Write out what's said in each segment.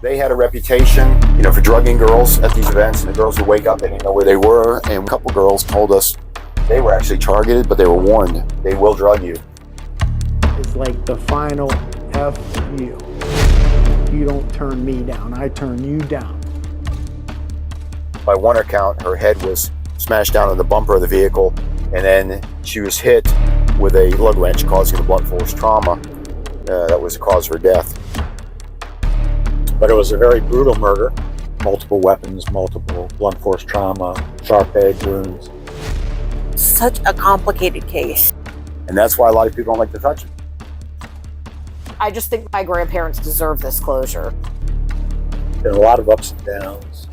They had a reputation, for drugging girls at these events, and the girls would wake up, they didn't know where they were, and a couple girls told us they were actually targeted, but they were warned, they will drug you. It's like the final F you. You don't turn me down, I turn you down. By one account, her head was smashed down on the bumper of the vehicle, and then she was hit with a lug wrench, causing the blunt force trauma. That was the cause of her death. But it was a very brutal murder. Multiple weapons, multiple blunt force trauma, sharp edge wounds. Such a complicated case. And that's why a lot of people don't like to touch it. I just think my grandparents deserve this closure. Been a lot of ups and downs.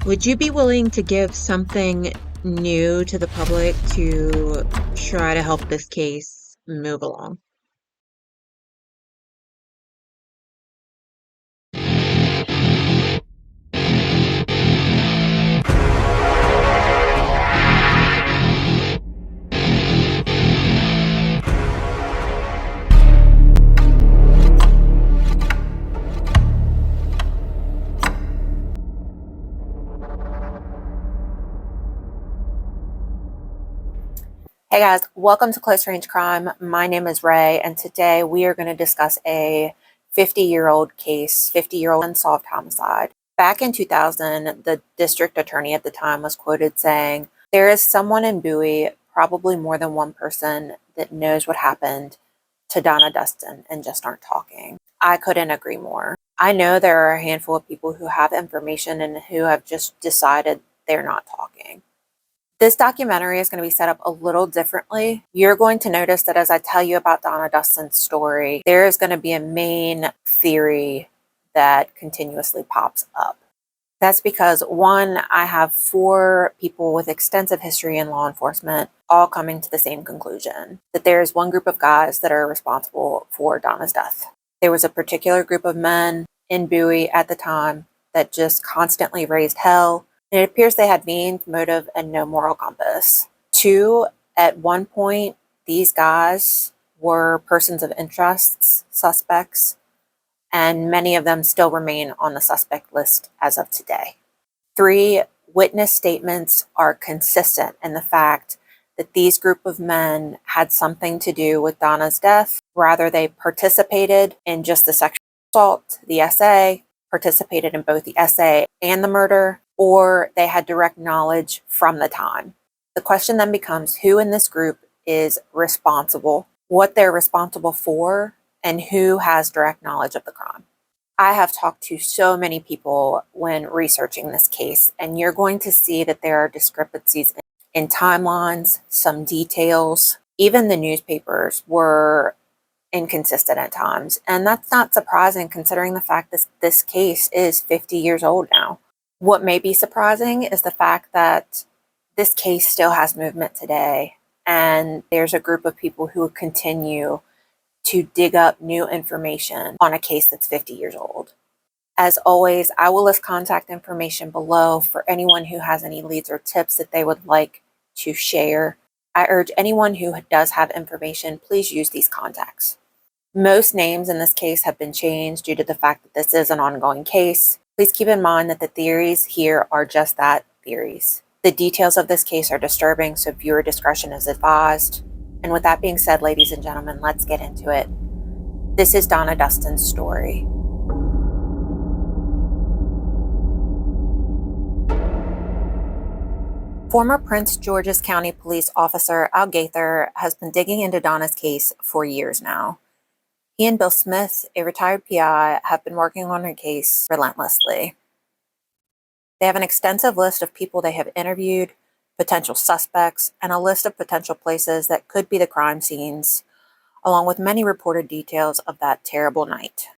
Would you be willing to give something new to the public to try to help this case move along? Hey guys, welcome to Close Range Crime. My name is Ray, and today we are going to discuss a 50-year-old case, 50-year-old unsolved homicide. Back in 2000, the district attorney at the time was quoted saying, "There is someone in Bowie, probably more than one person, that knows what happened to Donna Dustin and just aren't talking." I couldn't agree more. I know there are a handful of people who have information and who have just decided they're not talking. This documentary is going to be set up a little differently. You're going to notice that as I tell you about Donna Dustin's story, there is going to be a main theory that continuously pops up. That's because, one, I have 4 people with extensive history in law enforcement all coming to the same conclusion, that there is one group of guys that are responsible for Donna's death. There was a particular group of men in Bowie at the time that just constantly raised hell. And it appears they had means, motive, and no moral compass. 2, at one point, these guys were persons of interest, suspects, and many of them still remain on the suspect list as of today. 3, witness statements are consistent in the fact that these group of men had something to do with Donna's death. Rather, they participated in just the sexual assault, the SA, participated in both the SA and the murder, or they had direct knowledge from the time. The question then becomes who in this group is responsible, what they're responsible for, and who has direct knowledge of the crime. I have talked to so many people when researching this case, and you're going to see that there are discrepancies in timelines, some details. Even the newspapers were inconsistent at times, and that's not surprising considering the fact that this case is 50 years old now. What may be surprising is the fact that this case still has movement today, and there's a group of people who continue to dig up new information on a case that's 50 years old. As always, I will list contact information below for anyone who has any leads or tips that they would like to share. I urge anyone who does have information, please use these contacts. Most names in this case have been changed due to the fact that this is an ongoing case. Please keep in mind that the theories here are just that, theories. The details of this case are disturbing, so viewer discretion is advised. And with that being said, ladies and gentlemen, let's get into it. This is Donna Dustin's story. Former Prince George's County Police Officer Al Gaither has been digging into Donna's case for years now. He and Bill Smith, a retired PI, have been working on her case relentlessly. They have an extensive list of people they have interviewed, potential suspects, and a list of potential places that could be the crime scenes, along with many reported details of that terrible night.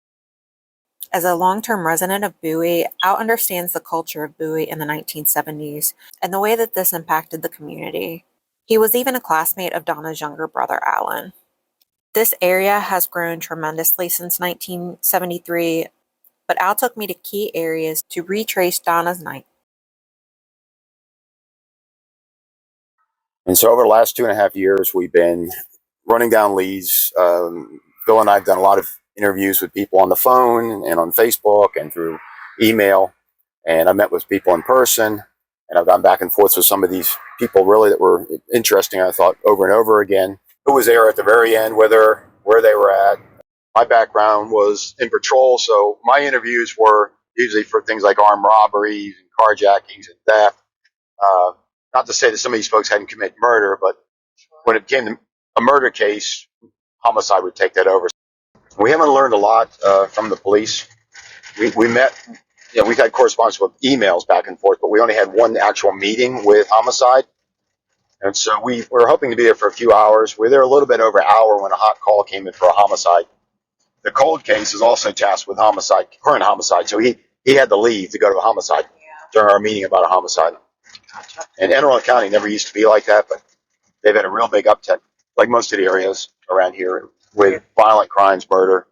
As a long-term resident of Bowie, Al understands the culture of Bowie in the 1970s and the way that this impacted the community. He was even a classmate of Donna's younger brother, Alan. This area has grown tremendously since 1973, but Al took me to key areas to retrace Donna's night. And so over the last 2.5 years, we've been running down leads. Bill and I have done a lot of interviews with people on the phone and on Facebook and through email. And I met with people in person, and I've gone back and forth with some of these people really that were interesting, I thought, over and over again. Who was there at the very end, where they were at. My background was in patrol, so my interviews were usually for things like armed robberies and carjackings and theft. Not to say that some of these folks hadn't committed murder, but when it came to a murder case, homicide would take that over. We haven't learned a lot from the police. We met, we've had correspondence with emails back and forth, but we only had one actual meeting with homicide. And so we were hoping to be there for a few hours. We were there a little bit over an hour when a hot call came in for a homicide. The cold case is also tasked with homicide, current homicide. So he had to leave to go to a homicide during our meeting about a homicide. And Anne Arundel County never used to be like that, but they've had a real big uptick, like most of the areas around here, with violent crimes, murder,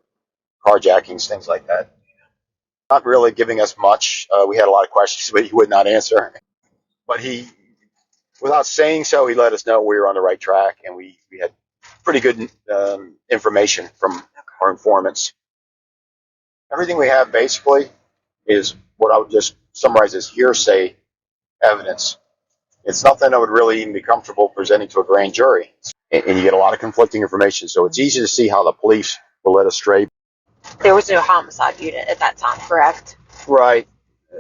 carjackings, things like that. Not really giving us much. We had a lot of questions, but he would not answer. But he, without saying so, he let us know we were on the right track, and we had pretty good information from our informants. Everything we have basically is what I would just summarize as hearsay evidence. It's nothing I would really even be comfortable presenting to a grand jury. And you get a lot of conflicting information, so it's easy to see how the police will let us stray. There was no homicide unit at that time, correct? Right.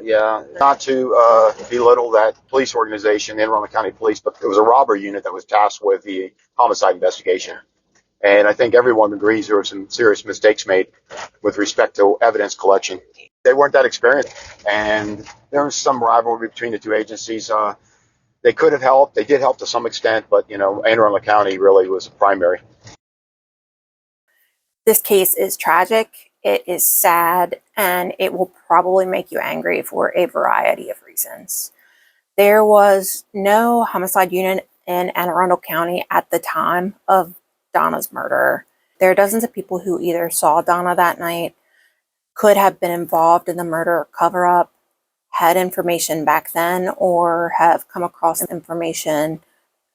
Yeah. Not to belittle that police organization, Anne Arundel County Police, but it was a robber unit that was tasked with the homicide investigation. And I think everyone agrees there were some serious mistakes made with respect to evidence collection. They weren't that experienced, and there was some rivalry between the two agencies. They could have helped. They did help to some extent, but, Anne Arundel County really was primary. This case is tragic, it is sad, and it will probably make you angry for a variety of reasons. There was no homicide unit in Anne Arundel County at the time of Donna's murder. There are dozens of people who either saw Donna that night, could have been involved in the murder or cover-up, had information back then, or have come across information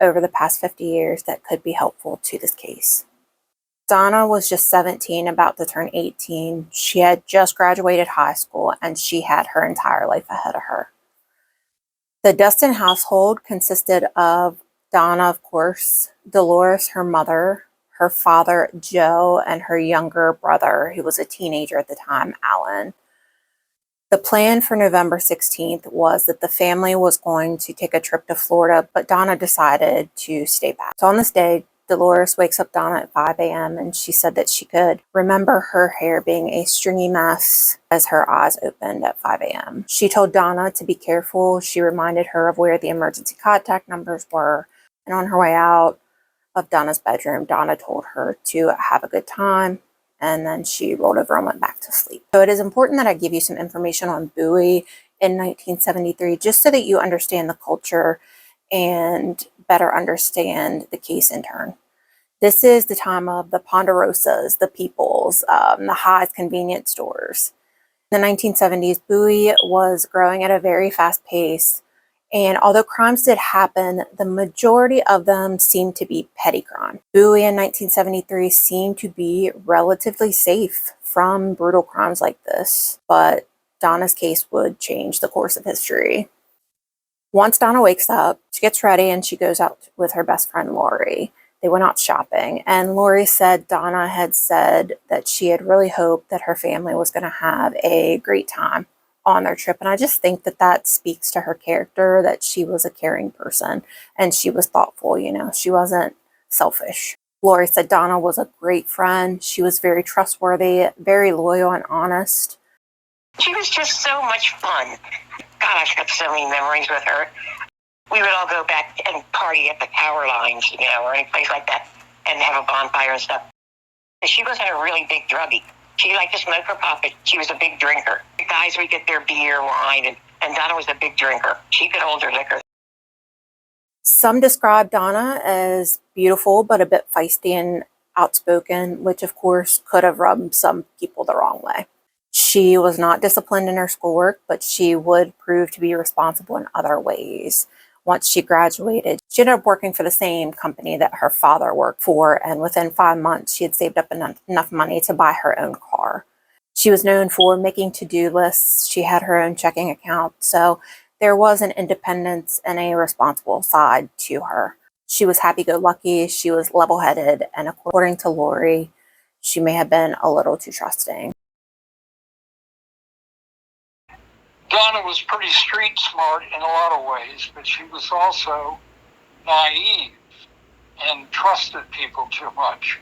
over the past 50 years that could be helpful to this case. Donna was just 17, about to turn 18. She had just graduated high school, and she had her entire life ahead of her. The Dustin household consisted of Donna, of course, Dolores, her mother, her father, Joe, and her younger brother, who was a teenager at the time, Alan. The plan for November 16th was that the family was going to take a trip to Florida, but Donna decided to stay back. So on this day, Dolores wakes up Donna at 5 a.m. and she said that she could remember her hair being a stringy mess as her eyes opened at 5 a.m. She told Donna to be careful. She reminded her of where the emergency contact numbers were. And on her way out of Donna's bedroom, Donna told her to have a good time. And then she rolled over and went back to sleep. So it is important that I give you some information on Bowie in 1973, just so that you understand the culture and better understand the case in turn. This is the time of the Ponderosas, the Peoples, the High's convenience stores. In the 1970s, Bowie was growing at a very fast pace. And although crimes did happen, the majority of them seemed to be petty crime. Bowie in 1973 seemed to be relatively safe from brutal crimes like this, but Donna's case would change the course of history. Once Donna wakes up, she gets ready and she goes out with her best friend, Lori. They went out shopping, and Lori said Donna had said that she had really hoped that her family was going to have a great time on their trip. And I just think that that speaks to her character, that she was a caring person and she was thoughtful, she wasn't selfish. Lori said Donna was a great friend. She was very trustworthy, very loyal and honest. She was just so much fun. God, I've got so many memories with her. We would all go back and party at the power lines, or any place like that, and have a bonfire and stuff. She wasn't a really big druggie. She liked to smoke her pop, but she was a big drinker. The guys would get their beer, wine, and Donna was a big drinker. She could hold her liquor. Some describe Donna as beautiful, but a bit feisty and outspoken, which of course could have rubbed some people the wrong way. She was not disciplined in her schoolwork, but she would prove to be responsible in other ways. Once she graduated, she ended up working for the same company that her father worked for, and within 5 months, she had saved up enough money to buy her own car. She was known for making to-do lists. She had her own checking account, so there was an independence and a responsible side to her. She was happy-go-lucky, she was level-headed, and according to Lori, she may have been a little too trusting. Donna was pretty street smart in a lot of ways, but she was also naive and trusted people too much.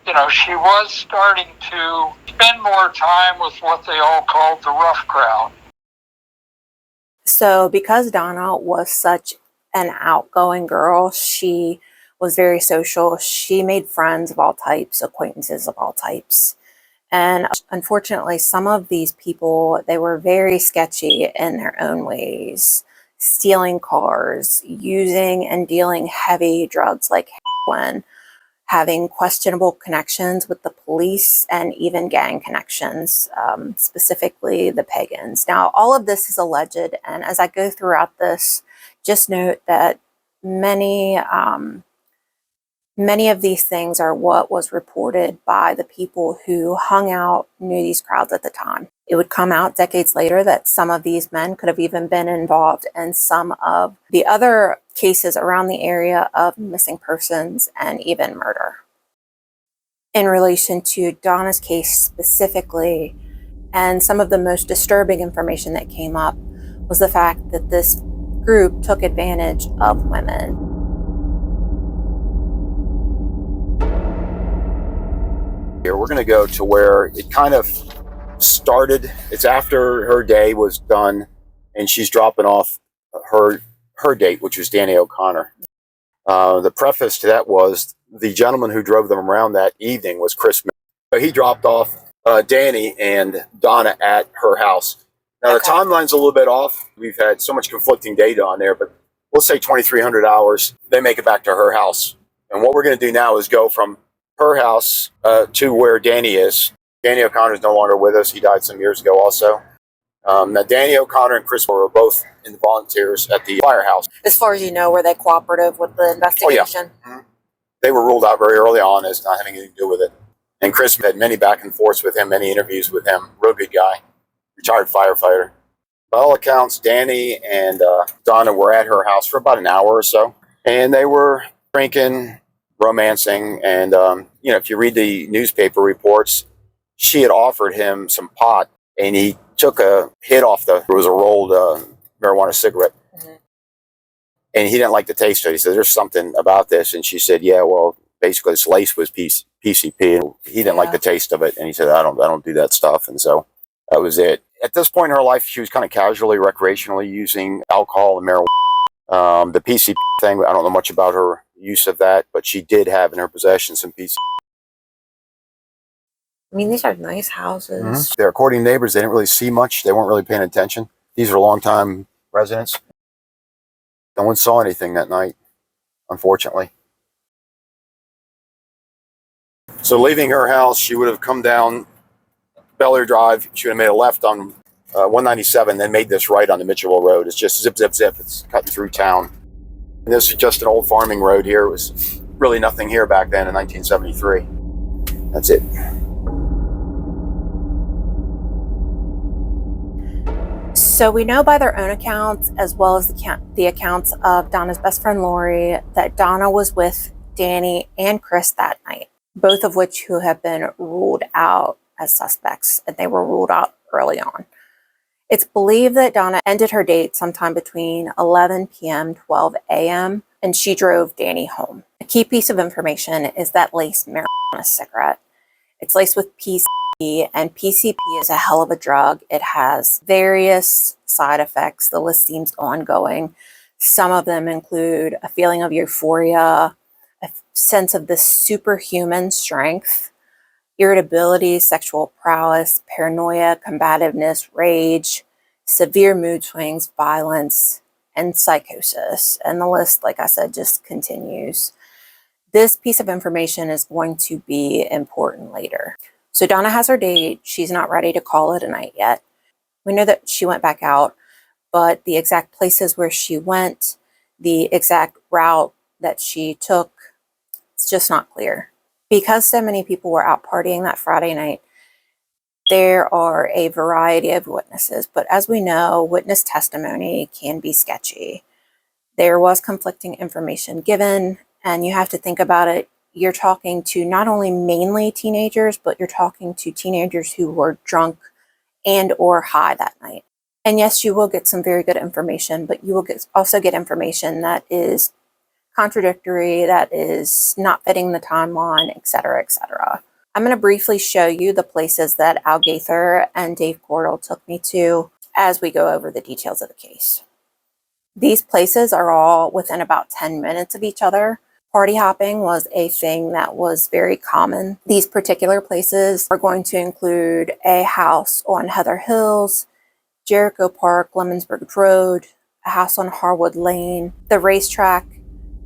You know, she was starting to spend more time with what they all called the rough crowd. So because Donna was such an outgoing girl, she was very social. She made friends of all types, acquaintances of all types. And unfortunately, some of these people, they were very sketchy in their own ways, stealing cars, using and dealing heavy drugs like heroin, having questionable connections with the police and even gang connections, specifically the pagans. Now, all of this is alleged, and as I go throughout this, just note that many of these things are what was reported by the people who hung out, knew these crowds at the time. It would come out decades later that some of these men could have even been involved in some of the other cases around the area of missing persons and even murder. In relation to Donna's case specifically, and some of the most disturbing information that came up was the fact that this group took advantage of women. Here, we're going to go to where it kind of started. It's after her day was done, and she's dropping off her date, which was Danny O'Connor. The preface to that was the gentleman who drove them around that evening was Chris. So he dropped off Danny and Donna at her house. Now, the timeline's a little bit off. We've had so much conflicting data on there, but we'll say 2,300 hours. They make it back to her house. And what we're going to do now is go from her house to where Danny is. Danny O'Connor is no longer with us. He died some years ago also. Now, Danny O'Connor and Chris were both in the volunteers at the firehouse. As far as you know, were they cooperative with the investigation? Oh, yeah. Mm-hmm. They were ruled out very early on as not having anything to do with it. And Chris had many back and forths with him, many interviews with him. Real good guy, retired firefighter. By all accounts, Danny and Donna were at her house for about an hour or so. And they were drinking, romancing, and if you read the newspaper reports, she had offered him some pot, and he took a hit off it was a rolled marijuana cigarette, and he didn't like the taste of it. He said, "There's something about this," and she said, "Yeah, well, basically this lace was PCP," and he didn't like the taste of it, and he said, "I don't do that stuff," and so that was it. At this point in her life, she was kind of casually, recreationally using alcohol and marijuana. The PCP thing, I don't know much about her use of that, but she did have in her possession some PCP. I mean, these are nice houses. Mm-hmm. They're according to neighbors, they didn't really see much. They weren't really paying attention. These are longtime residents. No one saw anything that night, unfortunately. So leaving her house, she would have come down Bel Air Drive. She would have made a left on 197, then made this right on the Mitchellville Road. It's just zip, zip, zip. It's cutting through town. And this is just an old farming road here. It was really nothing here back then in 1973. That's it. So we know by their own accounts, as well as the accounts of Donna's best friend Lori, that Donna was with Danny and Chris that night, both of which who have been ruled out as suspects, and they were ruled out early on. It's believed that Donna ended her date sometime between 11 p.m. 12 a.m. and she drove Danny home. A key piece of information is that laced marijuana cigarette. It's laced with PCP, and PCP is a hell of a drug. It has various side effects. The list seems ongoing. Some of them include a feeling of euphoria, a sense of this superhuman strength, irritability, sexual prowess, paranoia, combativeness, rage, severe mood swings, violence, and psychosis. And the list, like I said, just continues. This piece of information is going to be important later. So Donna has her date. She's not ready to call it a night yet. We know that she went back out. but the exact places where she went, the exact route that she took, it's just not clear. Because so many people were out partying that Friday night, there are a variety of witnesses, but as we know, witness testimony can be sketchy. There was conflicting information given, and you have to think about it. You're talking to not only mainly teenagers, but you're talking to teenagers who were drunk and or high that night. And yes, you will get some very good information, but you will also get information that is contradictory, that is not fitting the timeline, etc., etc. I'm going to briefly show you the places that Al Gaither and Dave Cordell took me to as we go over the details of the case. These places are all within about 10 minutes of each other. Party hopping was a thing that was very common. These particular places are going to include a house on Heather Hills, Jericho Park, Lemonsburg Road, a house on Harwood Lane, the racetrack,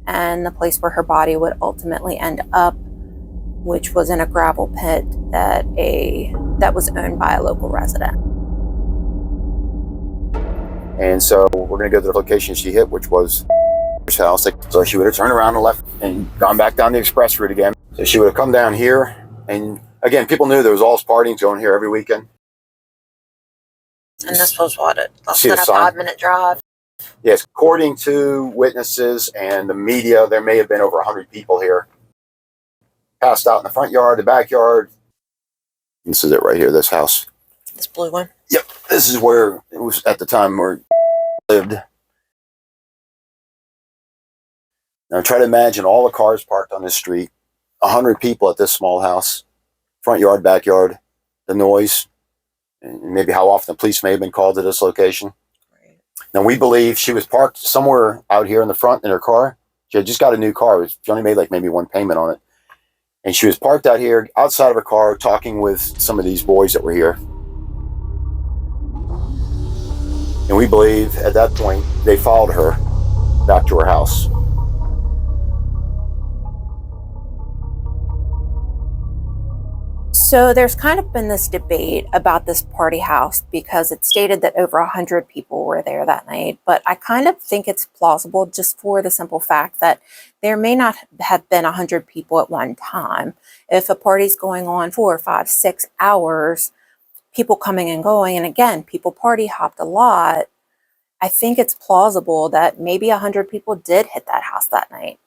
and the place where her body would ultimately end up, which was in a gravel pit that was owned by a local resident. And so we're going to go to the location she hit, which was her house. So she would have turned around and left and gone back down the express route again. So she would have come down here. And again, people knew there was all partying going here every weekend. And this was what, less See than the a sign? 5-minute drive? Yes, according to witnesses and the media, there may have been over 100 people here. Passed out in the front yard, the backyard. This is it right here, this house. This blue one? Yep, this is where it was at the time where lived. Now try to imagine all the cars parked on this street, 100 people at this small house, front yard, backyard, the noise, and maybe how often the police may have been called to this location. Right. Now we believe she was parked somewhere out here in the front in her car. She had just got a new car. She only made like maybe one payment on it. And she was parked out here outside of her car talking with some of these boys that were here. And we believe at that point they followed her back to her house. So there's kind of been this debate about this party house because it's stated that over 100 people were there that night, but I kind of think it's plausible just for the simple fact that there may not have been 100 people at one time. If a party's going on 4, 5, 6 hours, people coming and going, and again, people party hopped a lot, I think it's plausible that maybe 100 people did hit that house that night.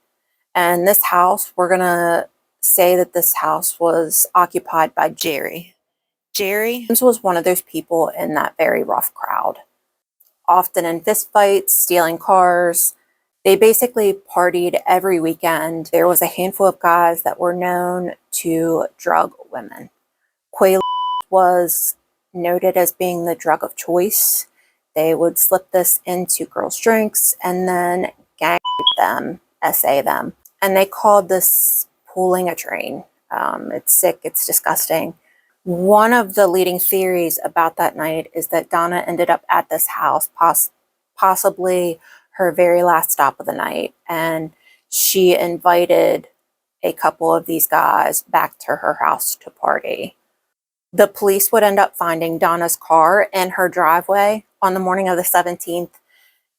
And this house, we're going to say that this house was occupied by Jerry. Jerry was one of those people in that very rough crowd, often in fistfights, stealing cars. They basically partied every weekend. There was a handful of guys that were known to drug women. Quayle was noted as being the drug of choice. They would slip this into girls' drinks and then gang them, SA them. And they called this pulling a train. It's sick, it's disgusting. One of the leading theories about that night is that Donna ended up at this house, possibly her very last stop of the night, and she invited a couple of these guys back to her house to party. The police would end up finding Donna's car in her driveway on the morning of the 17th,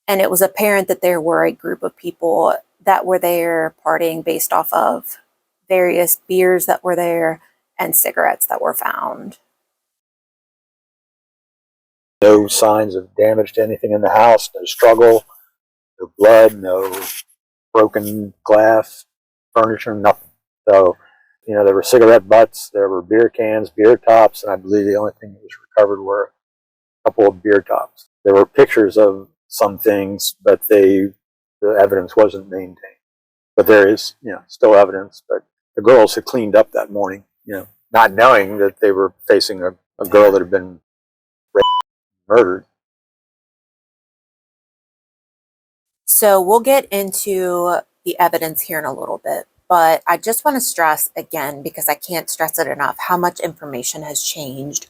and it was apparent that there were a group of people that were there partying based off of various beers that were there and cigarettes that were found. No signs of damage to anything in the house, no struggle, no blood, no broken glass, furniture, nothing. So, there were cigarette butts, there were beer cans, beer tops, and I believe the only thing that was recovered were a couple of beer tops. There were pictures of some things, but the evidence wasn't maintained. But there is, still evidence. But the girls had cleaned up that morning, not knowing that they were facing a girl that had been raped, murdered. So we'll get into the evidence here in a little bit, but I just want to stress again, because I can't stress it enough, how much information has changed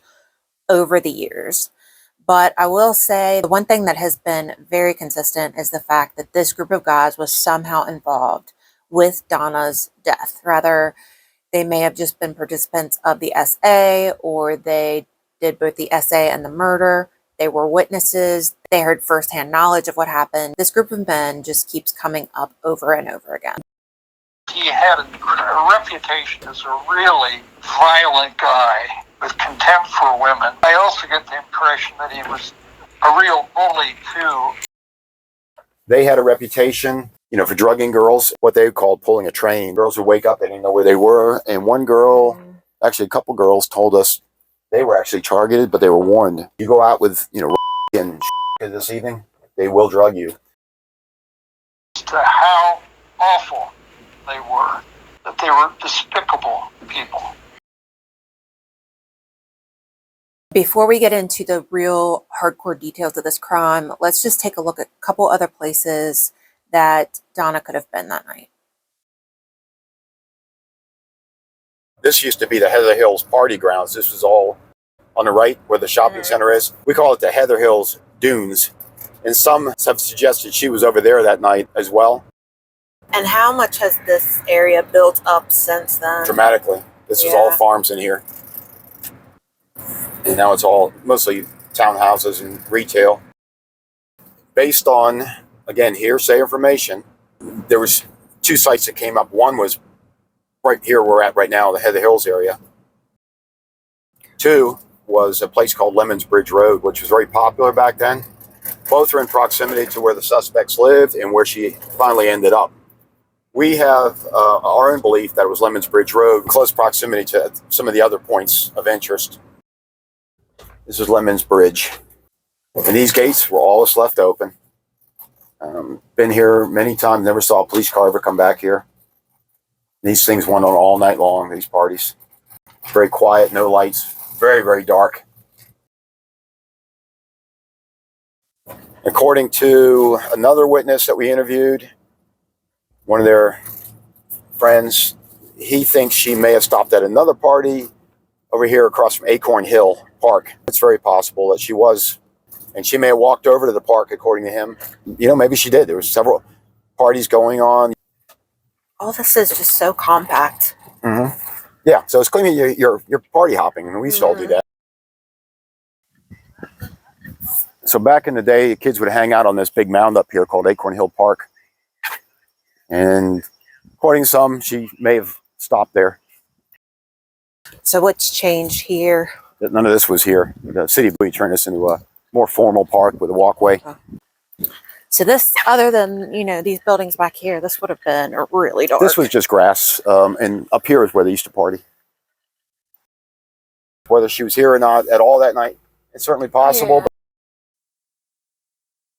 over the years. But I will say the one thing that has been very consistent is the fact that this group of guys was somehow involved with Donna's death. Rather, they may have just been participants of the SA, or they did both the SA and the murder. They were witnesses. They heard firsthand knowledge of what happened. This group of men just keeps coming up over and over again. He had a reputation as a really violent guy with contempt for women. I also get the impression that he was a real bully, too. They had a reputation, for drugging girls, what they called pulling a train. Girls would wake up, they didn't know where they were. And one girl, actually a couple girls, told us they were actually targeted, but they were warned. You go out with, and this evening, they will drug you. To how awful they were, that they were despicable people. Before we get into the real hardcore details of this crime, let's just take a look at a couple other places that Donna could have been that night. This used to be the Heather Hills party grounds. This was all on the right where the shopping center is. We call it the Heather Hills Dunes. And some have suggested she was over there that night as well. And how much has this area built up since then? Dramatically. This was all farms in here. And now it's all mostly townhouses and retail. Based on, again, hearsay information, there was 2 sites that came up. One was right here we're at right now, the Heather Hills area. 2 was a place called Lemons Bridge Road, which was very popular back then. Both are in proximity to where the suspects lived and where she finally ended up. We have our own belief that it was Lemons Bridge Road, close proximity to some of the other points of interest. This is Lemons Bridge. And these gates were all that's left open. Been here many times, never saw a police car ever come back here. These things went on all night long, these parties. Very quiet, no lights, very, very dark. According to another witness that we interviewed, one of their friends, he thinks she may have stopped at another party over here across from Acorn Hill Park. It's very possible that she was, and she may have walked over to the park, according to him. Maybe she did. There were several parties going on. All this is just so compact. Mm-hmm. Yeah, so it's claiming you're party hopping, and we used to all do that. So back in the day, the kids would hang out on this big mound up here called Acorn Hill Park. And according to some, she may have stopped there. So what's changed here? None of this was here. The city of Bowie turned this into a more formal park with a walkway. So this, other than, these buildings back here, this would have been really dark. This was just grass, and up here is where they used to party. Whether she was here or not at all that night, it's certainly possible. Yeah.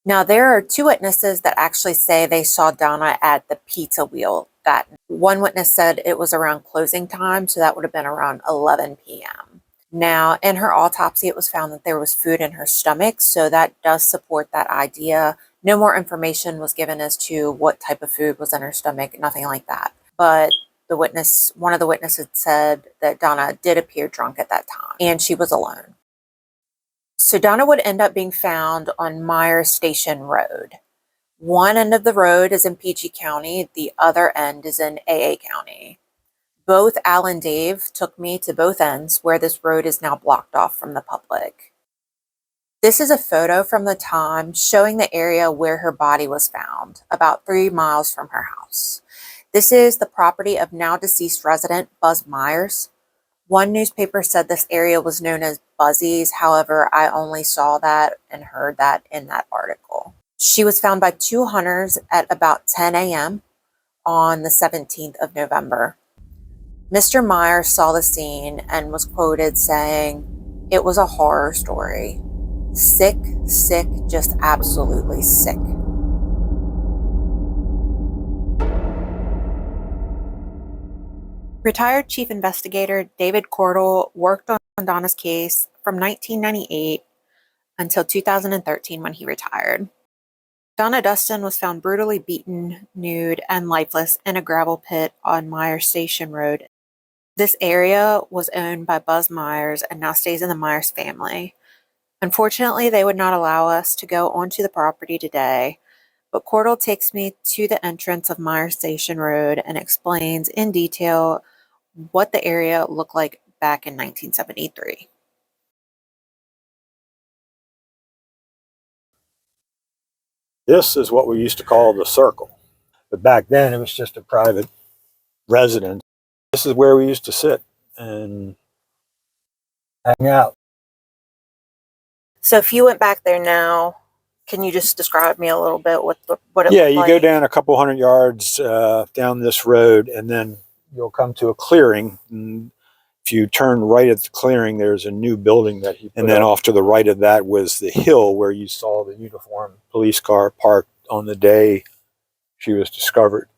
Now, there are 2 witnesses that actually say they saw Donna at the pizza wheel that night. One witness said it was around closing time, so that would have been around 11 p.m. Now, in her autopsy, it was found that there was food in her stomach, so that does support that idea. No more information was given as to what type of food was in her stomach, nothing like that. But one of the witnesses said that Donna did appear drunk at that time, and she was alone. So Donna would end up being found on Myers Station Road. One end of the road is in PG County, the other end is in AA County. Both Al and Dave took me to both ends where this road is now blocked off from the public. This is a photo from the time showing the area where her body was found, about 3 miles from her house. This is the property of now deceased resident Buzz Myers. One newspaper said this area was known as Buzzy's. However, I only saw that and heard that in that article. She was found by 2 hunters at about 10 a.m. on the 17th of November. Mr. Myers saw the scene and was quoted saying, "It was a horror story. Sick, sick, just absolutely sick." Retired Chief Investigator David Cordell worked on Donna's case from 1998 until 2013 when he retired. Donna Dustin was found brutally beaten, nude, and lifeless in a gravel pit on Myers Station Road. This area was owned by Buzz Myers and now stays in the Myers family. Unfortunately, they would not allow us to go onto the property today, but Cordell takes me to the entrance of Myers Station Road and explains in detail what the area looked like back in 1973. This is what we used to call the circle. But back then, it was just a private residence. This is where we used to sit and hang out. So if you went back there now, can you just describe me a little bit what it Yeah, looked you like? go down a couple hundred yards down this road, and then you'll come to a clearing. And if you turn right at the clearing, there's a new building that he put And then off to the right of that was the hill where you saw the uniformed police car parked on the day she was discovered.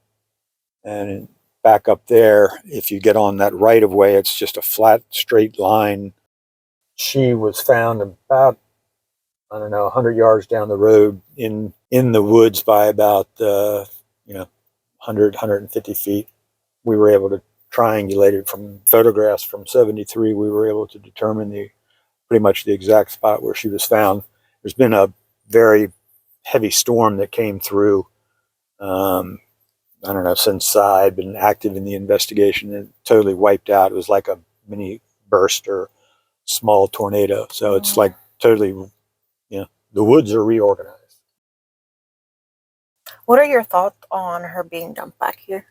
And back up there, if you get on that right of way, it's just a flat, straight line. She was found about, I don't know, 100 yards down the road in the woods by about, 100, 150 feet. We were able to triangulate it from photographs from 73. We were able to determine pretty much the exact spot where she was found. There's been a very heavy storm that came through. I don't know, since I'd been active in the investigation, it totally wiped out. It was like a mini burst or small tornado. So it's like totally, the woods are reorganized. What are your thoughts on her being dumped back here?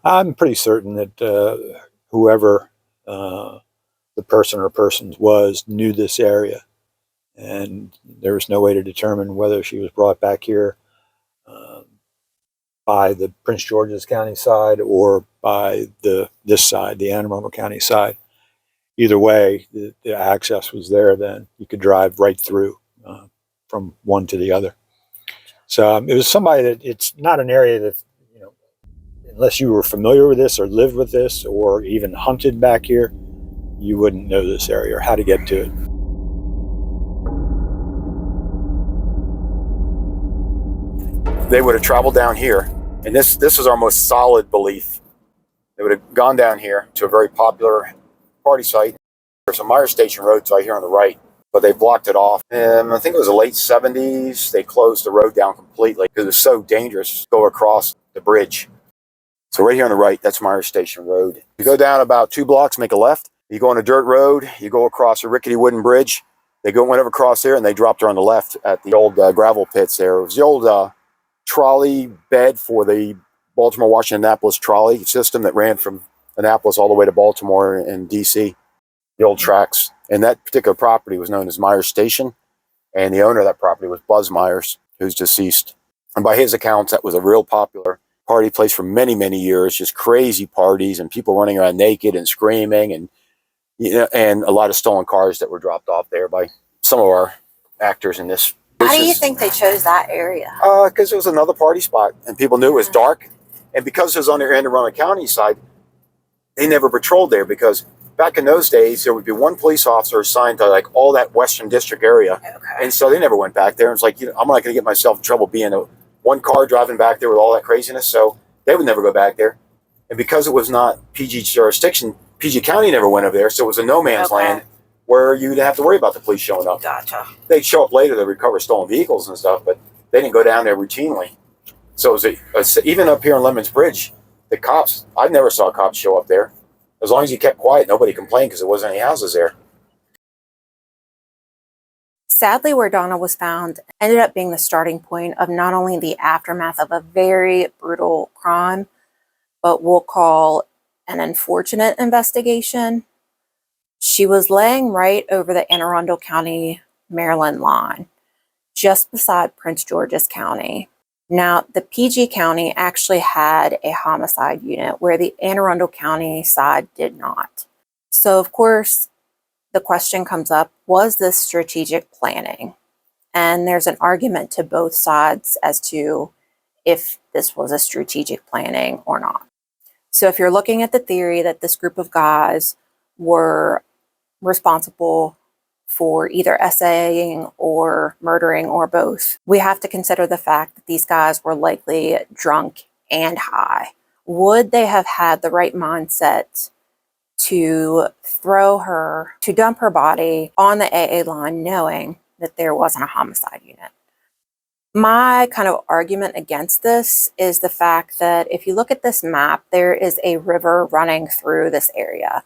I'm pretty certain that whoever the person or persons was knew this area, and there was no way to determine whether she was brought back here by the Prince George's County side or by this side, the Anne Arundel County side. Either way, the access was there then. You could drive right through from one to the other. So it was somebody that, it's not an area that, unless you were familiar with this or lived with this or even hunted back here, you wouldn't know this area or how to get to it. They would have traveled down here, and this is our most solid belief. They would have gone down here to a very popular party site. There's a Meyer Station Road right here on the right, but they blocked it off. And I think it was the late 70s. They closed the road down completely because it was so dangerous to go across the bridge. So right here on the right, that's Meyer Station Road. You go down about 2 blocks, make a left. You go on a dirt road. You go across a rickety wooden bridge. They went over across there, and they dropped her on the left at the old gravel pits there. It was the old trolley bed for the Baltimore, Washington, Annapolis trolley system that ran from Annapolis all the way to Baltimore and D.C., the old tracks. And that particular property was known as Myers Station, and the owner of that property was Buzz Myers, who's deceased. And by his accounts, that was a real popular party place for many, many years, just crazy parties and people running around naked and screaming, and and a lot of stolen cars that were dropped off there by some of our actors in this. How do you think they chose that area? Because it was another party spot, and people knew it was dark. And because it was on the Anne Arundel County side, they never patrolled there, because back in those days, there would be one police officer assigned to like all that Western District area. Okay. And so they never went back there. And it's like, I'm not going to get myself in trouble being one car driving back there with all that craziness. So they would never go back there. And because it was not PG jurisdiction, PG County never went over there. So it was a no man's land where you didn't have to worry about the police showing up. Gotcha. They'd show up later to recover stolen vehicles and stuff, but they didn't go down there routinely. So it was even up here on Lemons Bridge, the cops, I never saw cops show up there. As long as you kept quiet, nobody complained because there wasn't any houses there. Sadly, where Donna was found ended up being the starting point of not only the aftermath of a very brutal crime, but we'll call an unfortunate investigation. She was laying right over the Anne Arundel County, Maryland line, just beside Prince George's County. Now, the PG County actually had a homicide unit where the Anne Arundel County side did not. So, of course, the question comes up, was this strategic planning? And there's an argument to both sides as to if this was a strategic planning or not. So if you're looking at the theory that this group of guys were responsible for either essaying or murdering or both, we have to consider the fact that these guys were likely drunk and high. Would they have had the right mindset to dump her body on the AA line knowing that there wasn't a homicide unit? My kind of argument against this is the fact that if you look at this map, there is a river running through this area.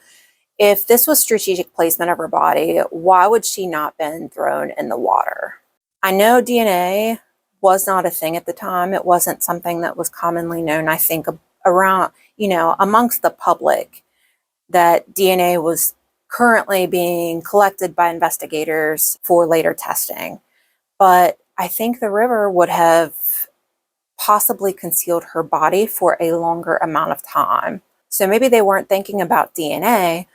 If this was strategic placement of her body, why would she not been thrown in the water? I know DNA was not a thing at the time. It wasn't something that was commonly known, I think, around, amongst the public, that DNA was currently being collected by investigators for later testing. But I think the river would have possibly concealed her body for a longer amount of time. So maybe they weren't thinking about DNA,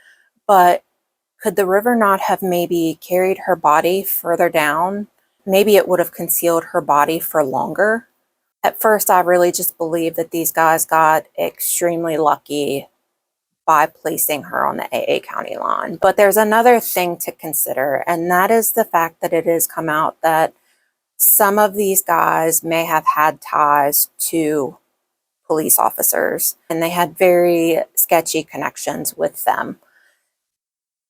but could the river not have maybe carried her body further down? Maybe it would have concealed her body for longer. At first, I really just believed that these guys got extremely lucky by placing her on the AA County line. But there's another thing to consider, and that is the fact that it has come out that some of these guys may have had ties to police officers, and they had very sketchy connections with them.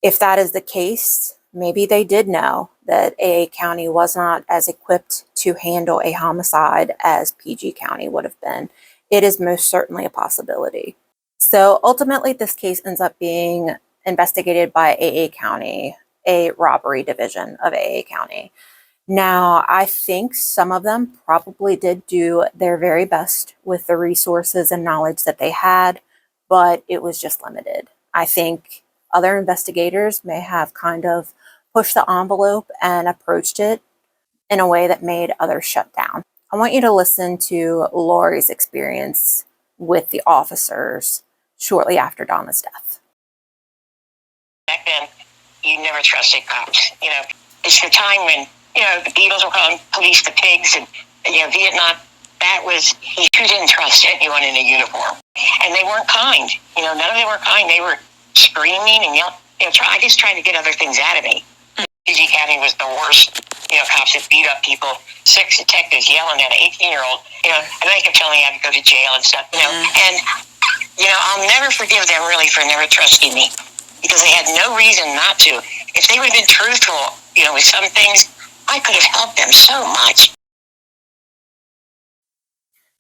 If that is the case, maybe they did know that AA County was not as equipped to handle a homicide as PG County would have been. It is most certainly a possibility. So ultimately, this case ends up being investigated by AA County, a robbery division of AA County. Now, I think some of them probably did do their very best with the resources and knowledge that they had, but it was just limited. I think other investigators may have kind of pushed the envelope and approached it in a way that made others shut down. I want you to listen to Lori's experience with the officers shortly after Donna's death. Back then, you never trusted cops. It's the time when, the Beatles were calling police the pigs, and, Vietnam, you didn't trust anyone in a uniform. And they weren't kind. None of them were kind. They were screaming and yelling. Just trying to get other things out of me. PG County was the worst. Cops that beat up people, 6 detectives yelling at an 18-year-old. And they kept telling me I had to go to jail and stuff. And I'll never forgive them really for never trusting me, because they had no reason not to. If they would have been truthful, with some things, I could have helped them so much.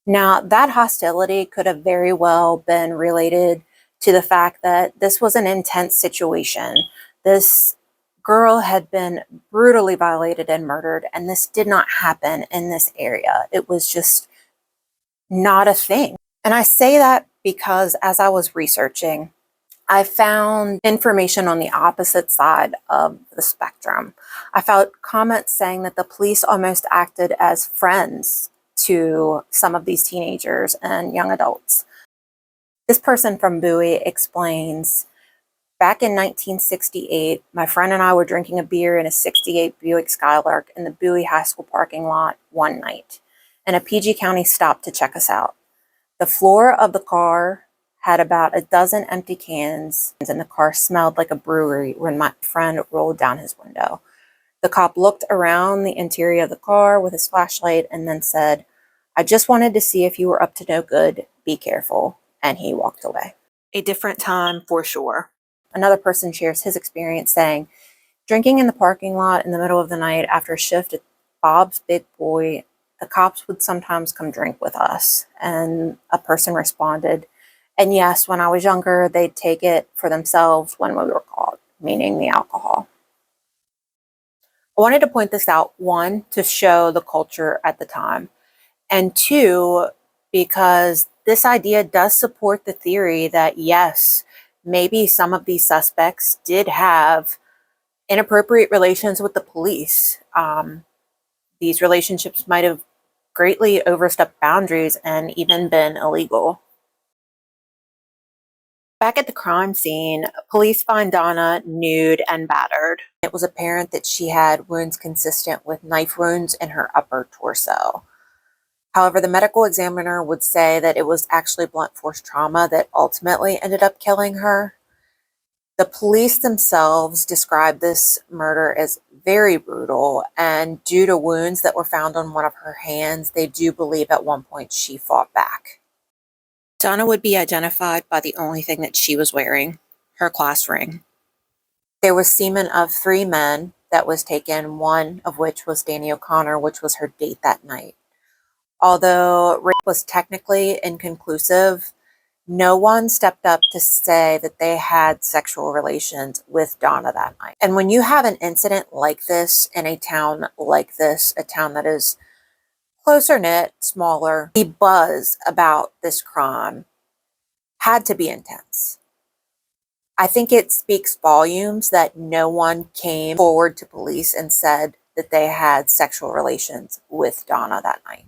Now, that hostility could have very well been related to the fact that this was an intense situation. This girl had been brutally violated and murdered, and this did not happen in this area. It was just not a thing. And I say that because as I was researching, I found information on the opposite side of the spectrum. I found comments saying that the police almost acted as friends to some of these teenagers and young adults. This person from Bowie explains, back in 1968, my friend and I were drinking a beer in a 68 Buick Skylark in the Bowie High School parking lot one night, and a PG County stopped to check us out. The floor of the car had about a dozen empty cans, and the car smelled like a brewery when my friend rolled down his window. The cop looked around the interior of the car with his flashlight and then said, "I just wanted to see if you were up to no good. Be careful." And he walked away. A different time for sure. Another person shares his experience saying, drinking in the parking lot in the middle of the night after a shift at Bob's Big Boy, the cops would sometimes come drink with us. And a person responded, and yes, when I was younger, they'd take it for themselves when we were caught, meaning the alcohol. I wanted to point this out, one, to show the culture at the time, and two, because this idea does support the theory that yes, maybe some of these suspects did have inappropriate relations with the police. These relationships might have greatly overstepped boundaries and even been illegal. Back at the crime scene, police find Donna nude and battered. It was apparent that she had wounds consistent with knife wounds in her upper torso. However, the medical examiner would say that it was actually blunt force trauma that ultimately ended up killing her. The police themselves described this murder as very brutal, and due to wounds that were found on one of her hands, they do believe at one point she fought back. Donna would be identified by the only thing that she was wearing, her class ring. There was semen of 3 men that was taken, one of which was Danny O'Connor, which was her date that night. Although rape was technically inconclusive, no one stepped up to say that they had sexual relations with Donna that night. And when you have an incident like this in a town like this, a town that is closer knit, smaller. The buzz about this crime had to be intense. I think it speaks volumes that no one came forward to police and said that they had sexual relations with Donna that night.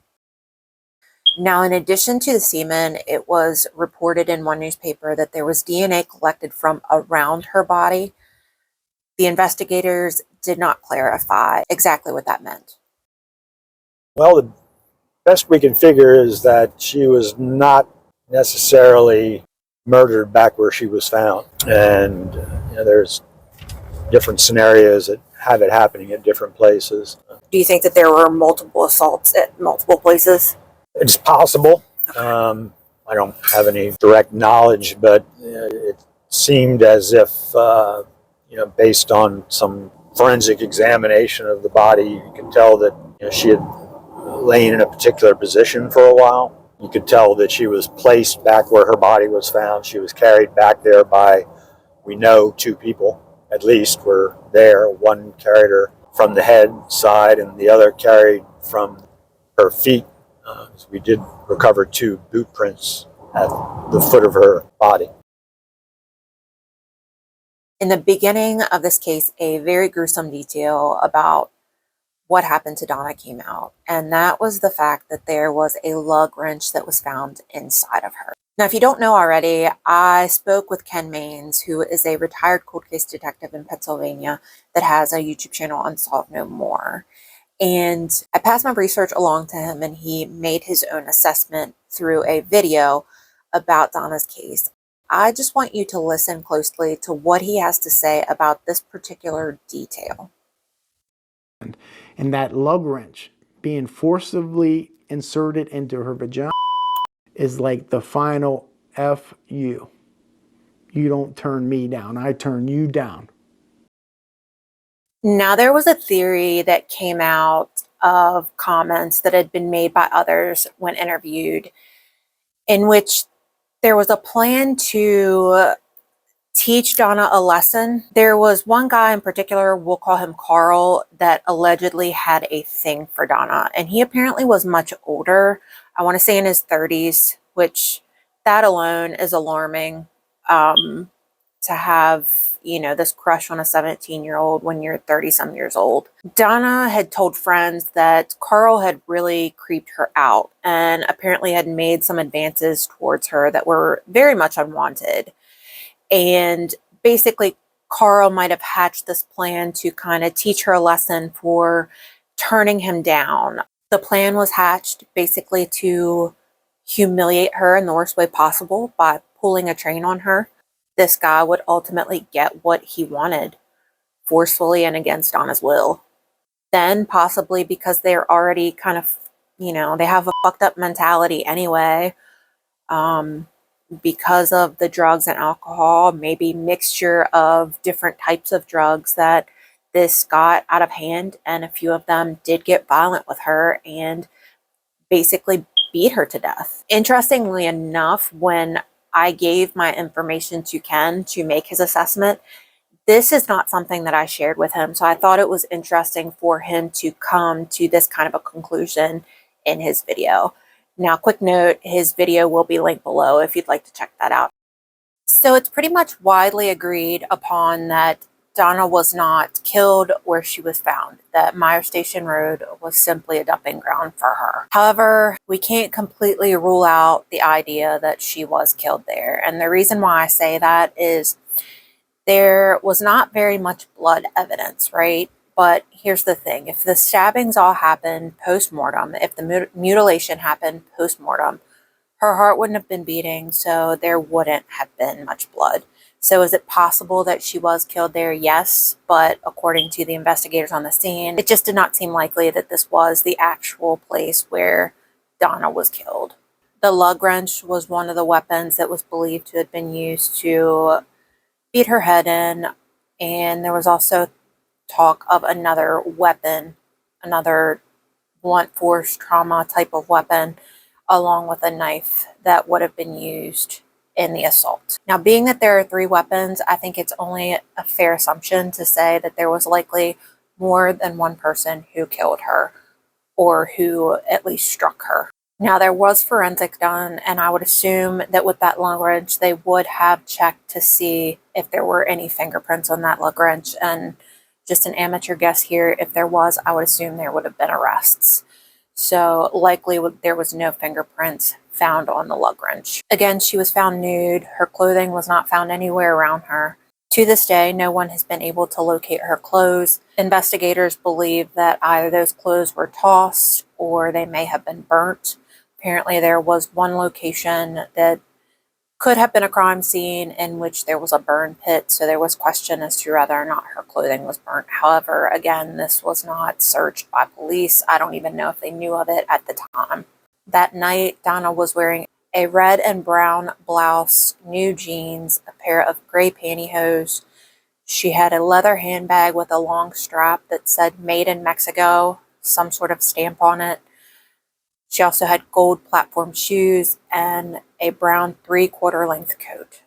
Now, in addition to the semen, it was reported in one newspaper that there was DNA collected from around her body. The investigators did not clarify exactly what that meant. Well, the best we can figure is that she was not necessarily murdered back where she was found. And there's different scenarios that have it happening at different places. Do you think that there were multiple assaults at multiple places? It's possible. I don't have any direct knowledge, but it seemed as if, based on some forensic examination of the body, you could tell that she had lain in a particular position for a while. You could tell that she was placed back where her body was found. She was carried back there by, we know, two people at least were there. One carried her from the head side and the other carried from her feet. We did recover 2 boot prints at the foot of her body. In the beginning of this case, a very gruesome detail about what happened to Donna came out, and that was the fact that there was a lug wrench that was found inside of her. Now, if you don't know already, I spoke with Ken Maines, who is a retired cold case detective in Pennsylvania that has a YouTube channel, Unsolved No More. And I passed my research along to him, and he made his own assessment through a video about Donna's case. I just want you to listen closely to what he has to say about this particular detail. And that lug wrench being forcibly inserted into her vagina is like the final F you. You don't turn me down, I turn you down. Now, there was a theory that came out of comments that had been made by others when interviewed, in which there was a plan to teach Donna a lesson. There was one guy in particular, we'll call him Carl, that allegedly had a thing for Donna. And he apparently was much older. I want to say in his 30s, which that alone is alarming. To have, this crush on a 17-year-old when you're 30-some years old. Donna had told friends that Carl had really creeped her out and apparently had made some advances towards her that were very much unwanted. And basically, Carl might have hatched this plan to kind of teach her a lesson for turning him down. The plan was hatched basically to humiliate her in the worst way possible by pulling a train on her. This guy would ultimately get what he wanted, forcefully and against Donna's will. Then possibly because they're already kind of, they have a fucked up mentality anyway, because of the drugs and alcohol, maybe mixture of different types of drugs, that this got out of hand, and a few of them did get violent with her and basically beat her to death. Interestingly enough, when I gave my information to Ken to make his assessment, this is not something that I shared with him. So I thought it was interesting for him to come to this kind of a conclusion in his video. Now, quick note, his video will be linked below if you'd like to check that out. So it's pretty much widely agreed upon that Donna was not killed where she was found, that Meyer Station Road was simply a dumping ground for her. However, we can't completely rule out the idea that she was killed there. And the reason why I say that is there was not very much blood evidence, right? But here's the thing. If the stabbings all happened post-mortem, if the mutilation happened post-mortem, her heart wouldn't have been beating, so there wouldn't have been much blood. So is it possible that she was killed there? Yes, but according to the investigators on the scene, it just did not seem likely that this was the actual place where Donna was killed. The lug wrench was one of the weapons that was believed to have been used to beat her head in, and there was also talk of another weapon, another blunt force trauma type of weapon, along with a knife that would have been used in the assault. Now, being that there are 3 weapons, I think it's only a fair assumption to say that there was likely more than one person who killed her. or who at least struck her. Now, there was forensic done, and I would assume that with that lug wrench, they would have checked to see if there were any fingerprints on that lug wrench. And just an amateur guess here, if there was, I would assume there would have been arrests. So likely there was no fingerprints found on the lug wrench. Again, she was found nude. Her clothing was not found anywhere around her. To this day, no one has been able to locate her clothes. Investigators believe that either those clothes were tossed or they may have been burnt. Apparently, there was one location that could have been a crime scene in which there was a burn pit, so there was question as to whether or not her clothing was burnt. However, again, this was not searched by police. I don't even know if they knew of it at the time. That night, Donna was wearing a red and brown blouse, new jeans, a pair of gray pantyhose. She had a leather handbag with a long strap that said "Made in Mexico," some sort of stamp on it. She also had gold platform shoes and a brown 3/4 length coat.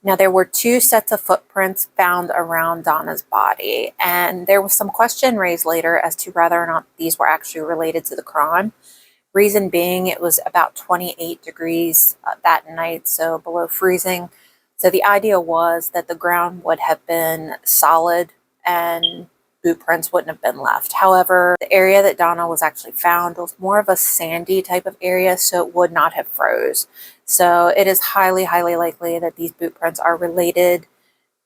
Now, there were 2 sets of footprints found around Donna's body, and there was some question raised later as to whether or not these were actually related to the crime. Reason being, it was about 28 degrees that night, so below freezing. So the idea was that the ground would have been solid and boot prints wouldn't have been left. However, the area that Donna was actually found was more of a sandy type of area, so it would not have froze. So it is highly, highly likely that these boot prints are related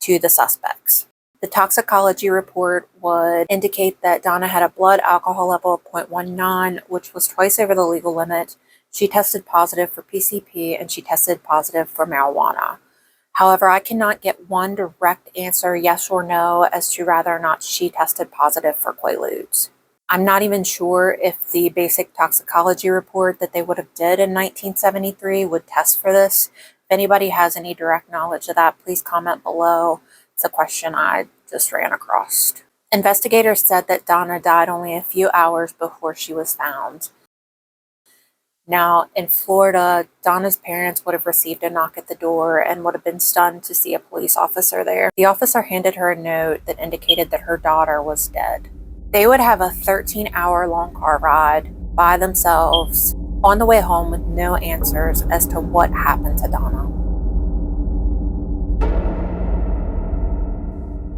to the suspects. The toxicology report would indicate that Donna had a blood alcohol level of 0.19, which was twice over the legal limit. She tested positive for PCP and she tested positive for marijuana. However, I cannot get one direct answer, yes or no, as to whether or not she tested positive for Quaaludes. I'm not even sure if the basic toxicology report that they would have did in 1973 would test for this. If anybody has any direct knowledge of that, please comment below. It's a question I just ran across. Investigators said that Donna died only a few hours before she was found. Now, in Florida, Donna's parents would have received a knock at the door and would have been stunned to see a police officer there. The officer handed her a note that indicated that her daughter was dead. They would have a 13-hour-long car ride by themselves on the way home with no answers as to what happened to Donna.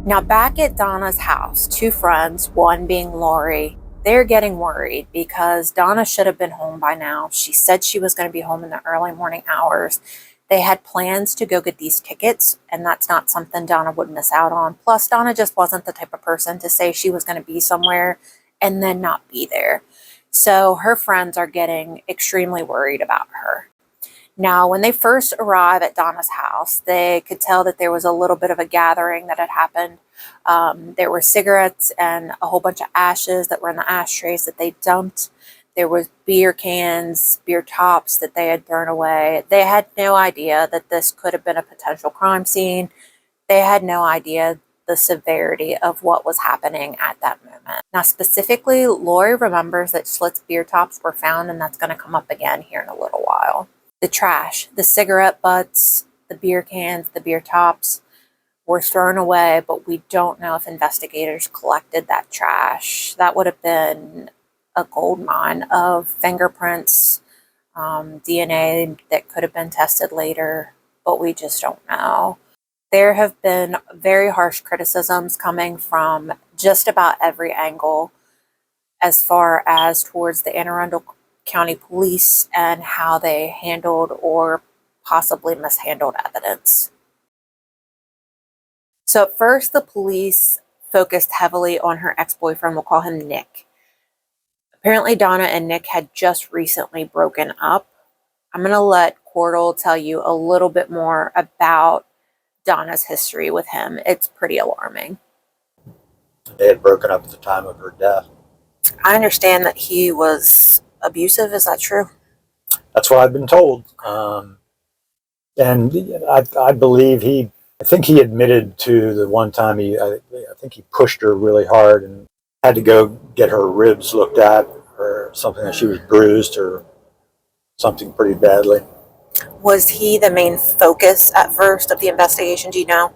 Now, back at Donna's house, 2 friends, one being Lori, they're getting worried because Donna should have been home by now. She said she was going to be home in the early morning hours. They had plans to go get these tickets, and that's not something Donna would miss out on. Plus, Donna just wasn't the type of person to say she was going to be somewhere and then not be there. So her friends are getting extremely worried about her. Now, when they first arrive at Donna's house, they could tell that there was a little bit of a gathering that had happened. There were cigarettes and a whole bunch of ashes that were in the ashtrays that they dumped. There was beer cans, beer tops that they had thrown away. They had no idea that this could have been a potential crime scene. They had no idea the severity of what was happening at that moment. Now, specifically, Lori remembers that Schlitz beer tops were found, and that's going to come up again here in a little while. The trash, the cigarette butts, the beer cans, the beer tops were thrown away, but we don't know if investigators collected that trash. That would have been a gold mine of fingerprints, DNA that could have been tested later, but we just don't know. There have been very harsh criticisms coming from just about every angle as far as towards the Anne Arundel County Police and how they handled or possibly mishandled evidence. So at first, the police focused heavily on her ex-boyfriend. We'll call him Nick. Apparently, Donna and Nick had just recently broken up. I'm going to let Cordell tell you a little bit more about Donna's history with him. It's pretty alarming. They had broken up at the time of her death. I understand that he was abusive. Is that true? That's what I've been told. And I believe I think he admitted to the one time I think he pushed her really hard and had to go get her ribs looked at or something, that she was bruised or something pretty badly. Was he the main focus at first of the investigation? Do you know?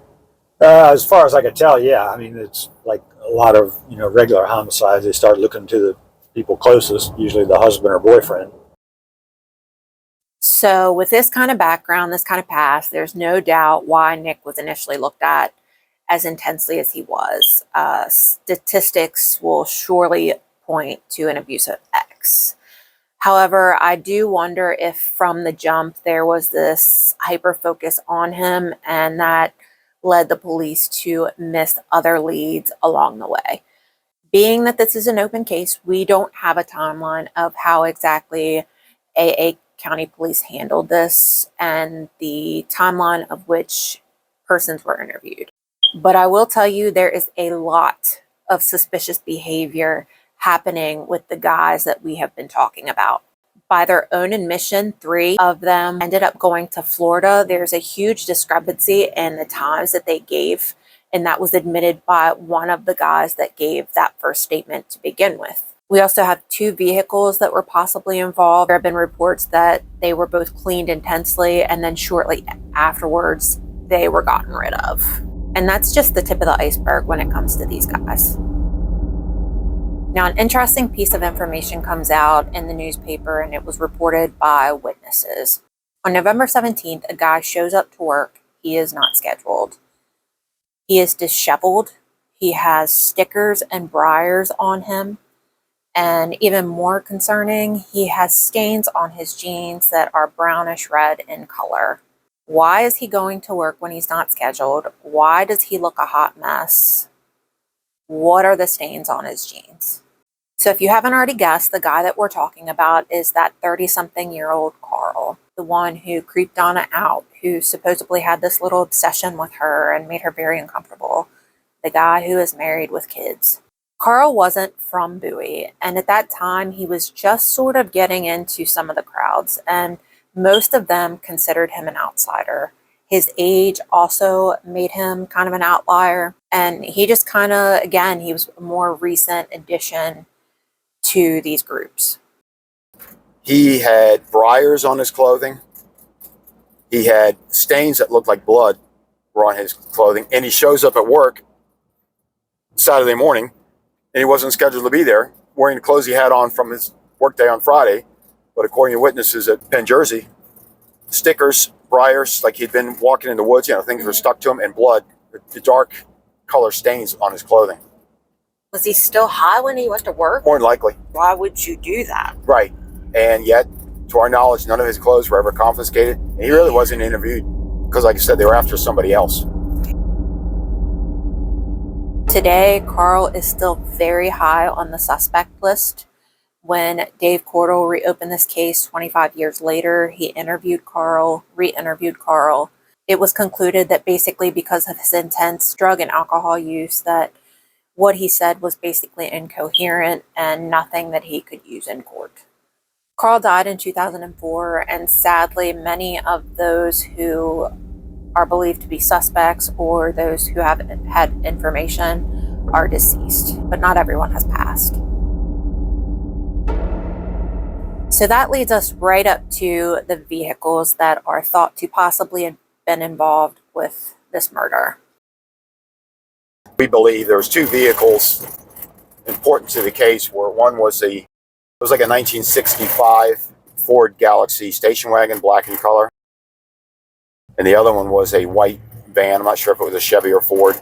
As far as I could tell, yeah. I mean, it's like a lot of regular homicides. They start looking to people closest, usually the husband or boyfriend. So with this kind of background, this kind of past, there's no doubt why Nick was initially looked at as intensely as he was. Statistics will surely point to an abusive ex. However, I do wonder if from the jump there was this hyper focus on him, and that led the police to miss other leads along the way. Being that this is an open case, we don't have a timeline of how exactly AA County Police handled this and the timeline of which persons were interviewed. But I will tell you, there is a lot of suspicious behavior happening with the guys that we have been talking about. By their own admission, 3 of them ended up going to Florida. There's a huge discrepancy in the times that they gave, and that was admitted by one of the guys that gave that first statement to begin with. We also have 2 vehicles that were possibly involved. There have been reports that they were both cleaned intensely, and then shortly afterwards, they were gotten rid of. And that's just the tip of the iceberg when it comes to these guys. Now, an interesting piece of information comes out in the newspaper, and it was reported by witnesses. On November 17th, a guy shows up to work. He is not scheduled. He is disheveled. He has stickers and briars on him. And even more concerning, he has stains on his jeans that are brownish red in color. Why is he going to work when he's not scheduled? Why does he look a hot mess? What are the stains on his jeans? So if you haven't already guessed, the guy that we're talking about is that 30-something-year-old Carl, the one who creeped Donna out, who supposedly had this little obsession with her and made her very uncomfortable. The guy who is married with kids. Carl wasn't from Bowie, and at that time he was just sort of getting into some of the crowds, and most of them considered him an outsider. His age also made him kind of an outlier, and he just kind of, again, he was a more recent addition to these groups. He had briars on his clothing. He had stains that looked like blood were on his clothing, and he shows up at work Saturday morning, and he wasn't scheduled to be there, wearing the clothes he had on from his workday on Friday. But according to witnesses at Penn Jersey, stickers, briars, like he'd been walking in the woods, things were stuck to him, and blood, the dark color stains on his clothing. Was he still high when he went to work? More than likely. Why would you do that? Right. And yet, to our knowledge, none of his clothes were ever confiscated. And he really wasn't interviewed because, like I said, they were after somebody else. Today, Carl is still very high on the suspect list. When Dave Cordell reopened this case 25 years later, he interviewed Carl, re-interviewed Carl. It was concluded that basically because of his intense drug and alcohol use, that what he said was basically incoherent and nothing that he could use in court. Carl died in 2004, and sadly, many of those who are believed to be suspects or those who have had information are deceased, but not everyone has passed. So that leads us right up to the vehicles that are thought to possibly have been involved with this murder. We believe there was 2 vehicles important to the case, where one was it was like a 1965 Ford Galaxy station wagon, black in color. And the other one was a white van. I'm not sure if it was a Chevy or Ford.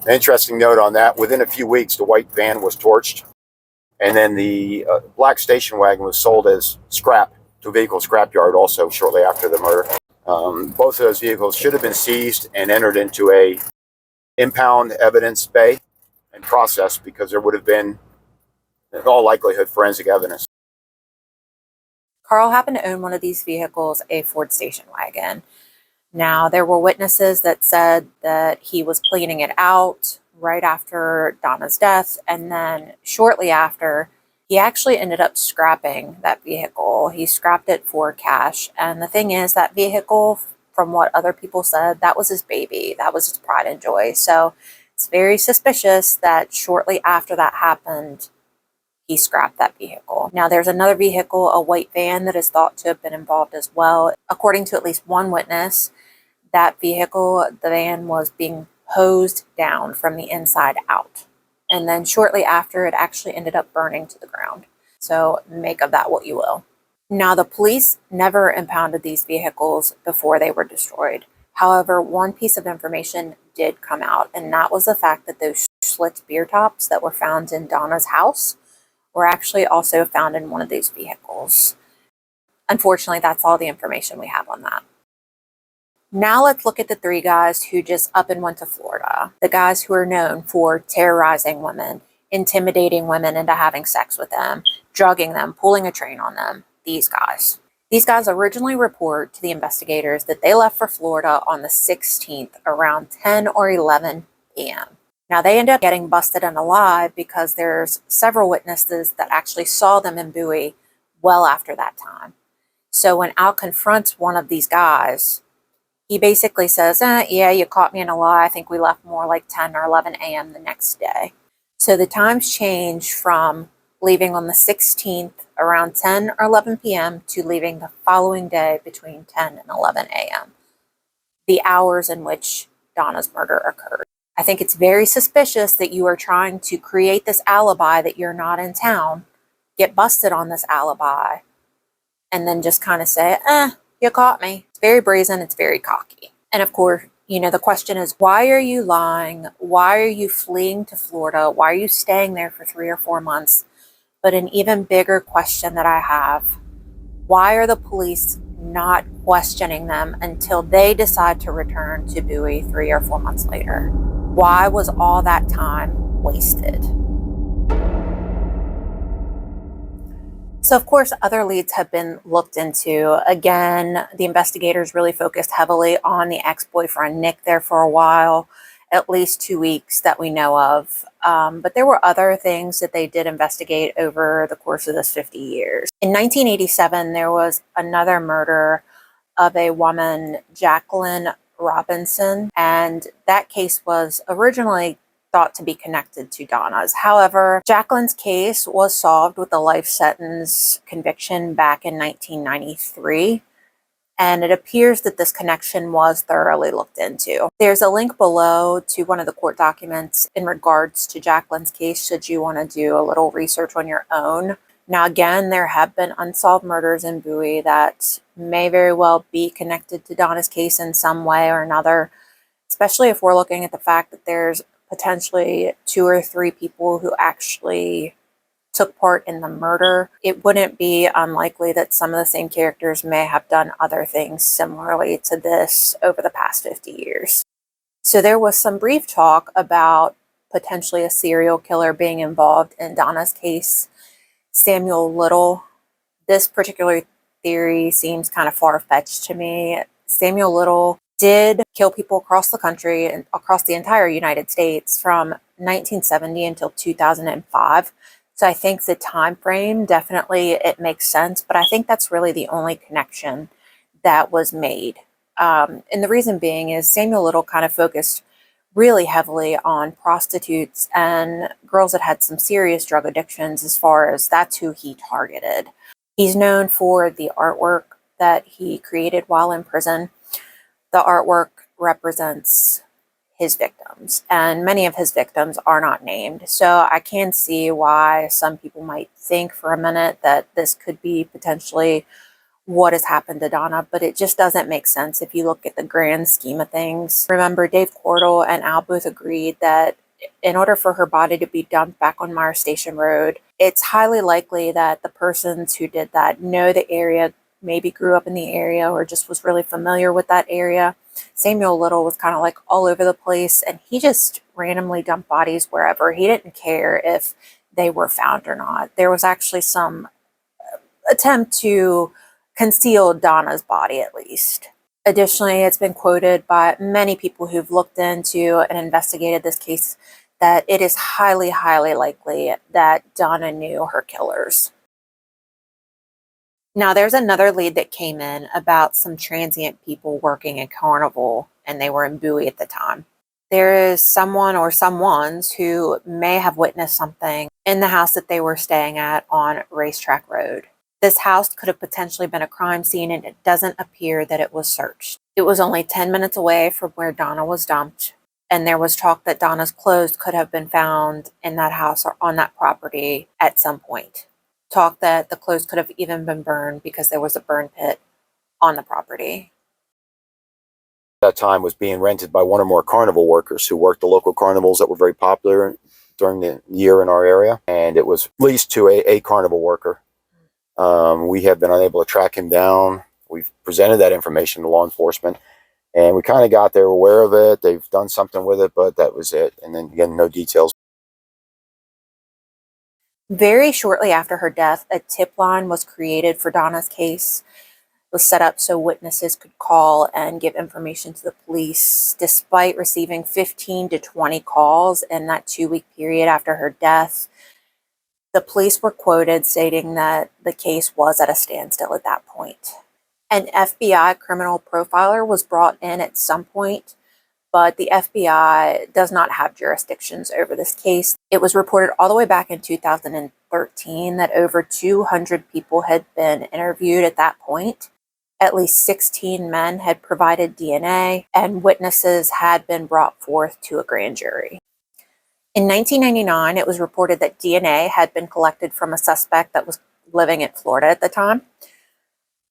An interesting note on that, within a few weeks, the white van was torched. And then the black station wagon was sold as scrap to a vehicle scrapyard also shortly after the murder. Both of those vehicles should have been seized and entered into a impound evidence bay and processed, because there would have been, in all likelihood, forensic evidence. Carl happened to own one of these vehicles, a Ford station wagon. Now, there were witnesses that said that he was cleaning it out right after Donna's death, and then shortly after, he actually ended up scrapping that vehicle. He scrapped it for cash, and the thing is, that vehicle, from what other people said, that was his baby. That was his pride and joy. So it's very suspicious that shortly after that happened, he scrapped that vehicle. Now, there's another vehicle, a white van, that is thought to have been involved as well. According to at least one witness, that vehicle, the van, was being hosed down from the inside out. And then shortly after, it actually ended up burning to the ground. So make of that what you will. Now, the police never impounded these vehicles before they were destroyed. However, one piece of information did come out, and that was the fact that those Schlitz beer tops that were found in Donna's house were actually also found in one of these vehicles. Unfortunately, that's all the information we have on that. Now let's look at the three guys who just up and went to Florida. The guys who are known for terrorizing women, intimidating women into having sex with them, drugging them, pulling a train on them. These guys. These guys originally report to the investigators that they left for Florida on the 16th around 10 or 11 p.m. Now they end up getting busted and alive because there's several witnesses that actually saw them in Bowie well after that time. So when Al confronts one of these guys, he basically says, yeah, you caught me in a lie. I think we left more like 10 or 11 a.m. the next day. So the times change from leaving on the 16th around 10 or 11 p.m. to leaving the following day between 10 and 11 a.m. The hours in which Donna's murder occurred. I think it's very suspicious that you are trying to create this alibi that you're not in town, get busted on this alibi, and then just kind of say, you caught me. It's very brazen. It's very cocky. And of course, the question is, why are you lying? Why are you fleeing to Florida? Why are you staying there for 3 or 4 months? But an even bigger question that I have, why are the police not questioning them until they decide to return to Bowie 3 or 4 months later? Why was all that time wasted? So, of course, other leads have been looked into. Again, the investigators really focused heavily on the ex-boyfriend, Nick, there for a while, at least 2 weeks that we know of. But there were other things that they did investigate over the course of this 50 years. In 1987, there was another murder of a woman, Jacqueline Robinson, and that case was originally thought to be connected to Donna's. However, Jacqueline's case was solved with a life sentence conviction back in 1993, and it appears that this connection was thoroughly looked into. There's a link below to one of the court documents in regards to Jacqueline's case, should you want to do a little research on your own. Now, again, there have been unsolved murders in Bowie that may very well be connected to Donna's case in some way or another, especially if we're looking at the fact that there's potentially 2 or 3 people who actually took part in the murder. It wouldn't be unlikely that some of the same characters may have done other things similarly to this over the past 50 years. So there was some brief talk about potentially a serial killer being involved in Donna's case, Samuel Little. This particular theory seems kind of far-fetched to me. Samuel Little did kill people across the country and across the entire United States from 1970 until 2005. So I think the time frame, definitely it makes sense, but I think that's really the only connection that was made. And the reason being is Samuel Little kind of focused really heavily on prostitutes and girls that had some serious drug addictions, as far as that's who he targeted. He's known for the artwork that he created while in prison. The artwork represents his victims, and many of his victims are not named. So I can see why some people might think for a minute that this could be potentially what has happened to Donna, but it just doesn't make sense if you look at the grand scheme of things. Remember, Dave Cordell and Al both agreed that in order for her body to be dumped back on Myers Station Road, it's highly likely that the persons who did that know the area, maybe grew up in the area, or just was really familiar with that area. Samuel Little was kind of like all over the place, and he just randomly dumped bodies wherever. He didn't care if they were found or not. There was actually some attempt to conceal Donna's body, at least. Additionally, it's been quoted by many people who've looked into and investigated this case that it is highly, highly likely that Donna knew her killers. Now, there's another lead that came in about some transient people working in Carnival, and they were in Bowie at the time. There is someone or someones who may have witnessed something in the house that they were staying at on Racetrack Road. This house could have potentially been a crime scene, and it doesn't appear that it was searched. It was only 10 minutes away from where Donna was dumped. And there was talk that Donna's clothes could have been found in that house or on that property at some point. Talk that the clothes could have even been burned because there was a burn pit on the property. That time was being rented by one or more carnival workers who worked the local carnivals that were very popular during the year in our area, and it was leased to a carnival worker. We have been unable to track him down. We've presented that information to law enforcement, and we kind of got there aware of it. They've done something with it, but that was it. And then again, no details. Very shortly after her death, a tip line was created for Donna's case. Was set up so witnesses could call and give information to the police. Despite receiving 15 to 20 calls in that 2-week period after her death, the police were quoted stating that the case was at a standstill at that point. An FBI criminal profiler was brought in at some point, but the FBI does not have jurisdictions over this case. It was reported all the way back in 2013 that over 200 people had been interviewed at that point. At least 16 men had provided DNA, and witnesses had been brought forth to a grand jury. In 1999, it was reported that DNA had been collected from a suspect that was living in Florida at the time.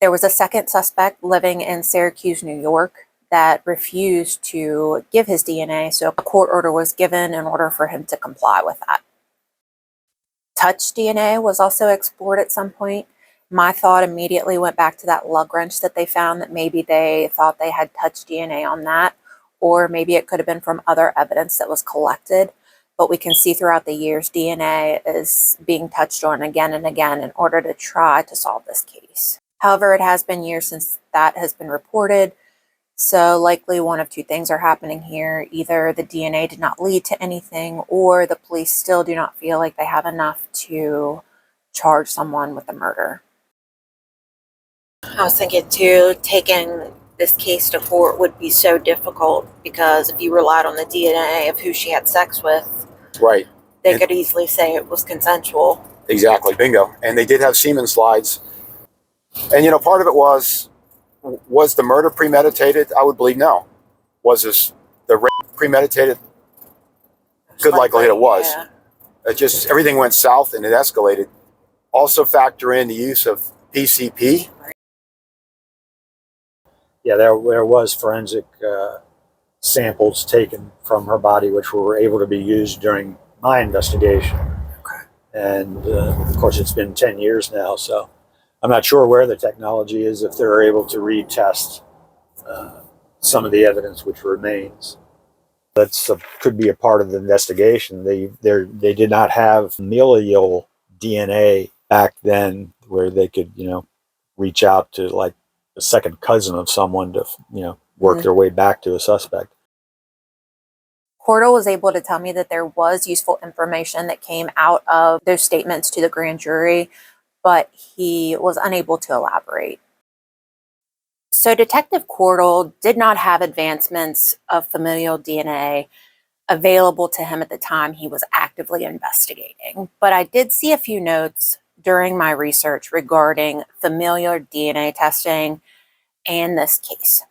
There was a second suspect living in Syracuse, New York, that refused to give his DNA, so a court order was given in order for him to comply with that. Touch DNA was also explored at some point. My thought immediately went back to that lug wrench that they found, that maybe they thought they had touch DNA on that, or maybe it could have been from other evidence that was collected. But we can see throughout the years, DNA is being touched on again and again in order to try to solve this case. However, it has been years since that has been reported, so likely one of two things are happening here. Either the DNA did not lead to anything, or the police still do not feel like they have enough to charge someone with a murder. I was thinking too, taking this case to court would be so difficult because if you relied on the DNA of who she had sex with, Right. they could easily say it was consensual. Exactly. Bingo. And they did have semen slides. And, you know, part of it was the murder premeditated? I would believe no. Was this the rape premeditated? Good likelihood it was. Yeah. It just, everything went south and it escalated. Also factor in the use of PCP. Yeah, there was forensic samples taken from her body, which were able to be used during my investigation. Okay. And of course, it's been 10 years now, so I'm not sure where the technology is, if they're able to retest some of the evidence which remains. That's could be a part of the investigation. They did not have familial DNA back then, where they could, you know, reach out to like a second cousin of someone to, you know, work their way back to a suspect. Cordell was able to tell me that there was useful information that came out of those statements to the grand jury, but he was unable to elaborate. So Detective Cordell did not have advancements of familial DNA available to him at the time he was actively investigating, but I did see a few notes during my research regarding familial DNA testing and this case.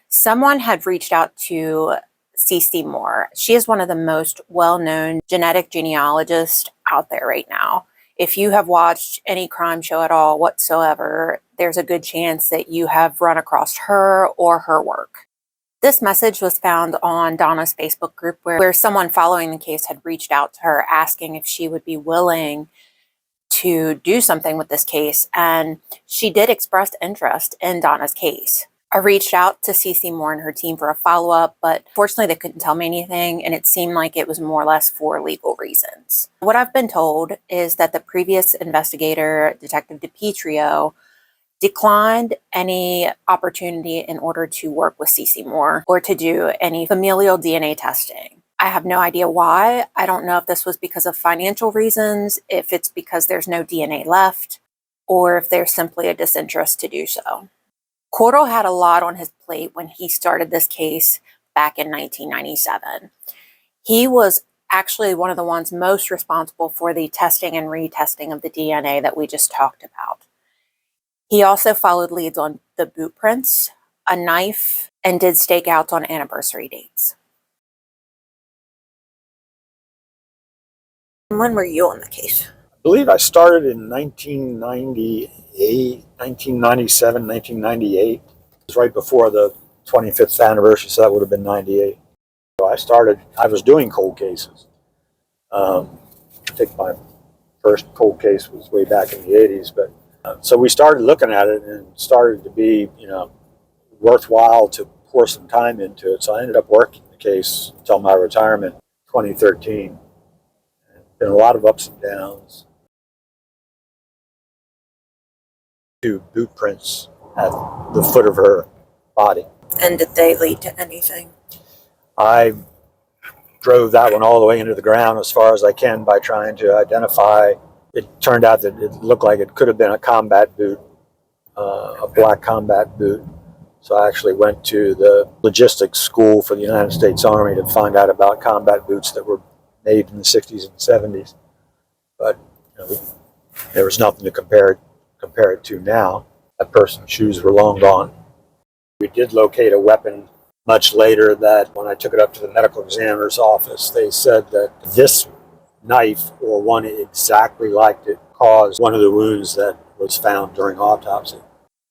Someone had reached out to CC Moore. She is one of the most well-known genetic genealogists out there right now. If you have watched any crime show at all whatsoever, there's a good chance that you have run across her or her work. This message was found on Donna's Facebook group where someone following the case had reached out to her asking if she would be willing to do something with this case, and she did express interest in Donna's case. I reached out to CC Moore and her team for a follow-up, but fortunately they couldn't tell me anything, and it seemed like it was more or less for legal reasons. What I've been told is that the previous investigator, Detective DiPietro, declined any opportunity in order to work with CC Moore or to do any familial DNA testing. I have no idea why. I don't know if this was because of financial reasons, if it's because there's no DNA left, or if there's simply a disinterest to do so. Cordell had a lot on his plate when he started this case back in 1997. He was actually one of the ones most responsible for the testing and retesting of the DNA that we just talked about. He also followed leads on the boot prints, a knife, and did stakeouts on anniversary dates. When were you on the case? I believe I started in 1998, 1997, 1998. It was right before the 25th anniversary, so that would have been 98. So I was doing cold cases. I think my first cold case was way back in the 80s, but so we started looking at it and it started to be, worthwhile to pour some time into it. So I ended up working the case until my retirement, 2013. Been a lot of ups and downs. 2 boot prints at the foot of her body. And did they lead to anything? I drove that one all the way into the ground as far as I can by trying to identify. It turned out that it looked like it could have been a combat boot, a black combat boot. So I actually went to the logistics school for the United States Army to find out about combat boots that were made in the 60s and 70s. But there was nothing to compare it to now. That person's shoes were long gone. We did locate a weapon much later that when I took it up to the medical examiner's office, they said that this knife, or one exactly like it, caused one of the wounds that was found during autopsy.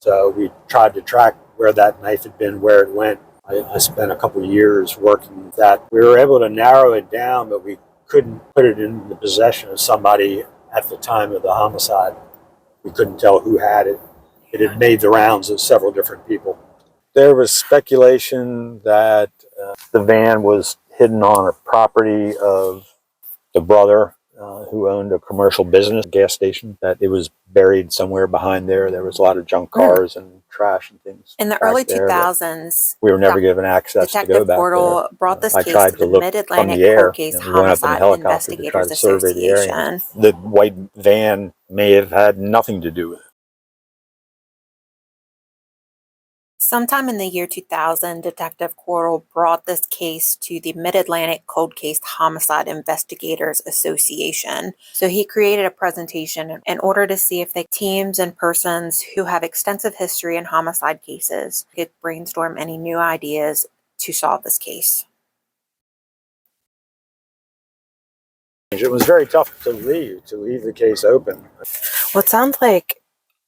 So we tried to track where that knife had been, where it went. I spent a couple of years working with that. We were able to narrow it down, but we couldn't put it in the possession of somebody at the time of the homicide. We couldn't tell who had it. It had made the rounds of several different people. There was speculation that the van was hidden on a property of the brother who owned a commercial business, gas station, that it was buried somewhere behind there. There was a lot of junk cars and trash and things. In the early 2000s, we were never given access to go Detective back Portal there. brought this I case tried to to the look Mid-Atlantic from the air. Cold Case We went up in a Homicide helicopter to try to Investigators survey the area. Association. The white van may have had nothing to do with it. Sometime in the year 2000, Detective Portal brought this case to the Mid-Atlantic Cold Case Homicide Investigators Association. So he created a presentation in order to see if the teams and persons who have extensive history in homicide cases could brainstorm any new ideas to solve this case. It was very tough to leave the case open. Well, it sounds like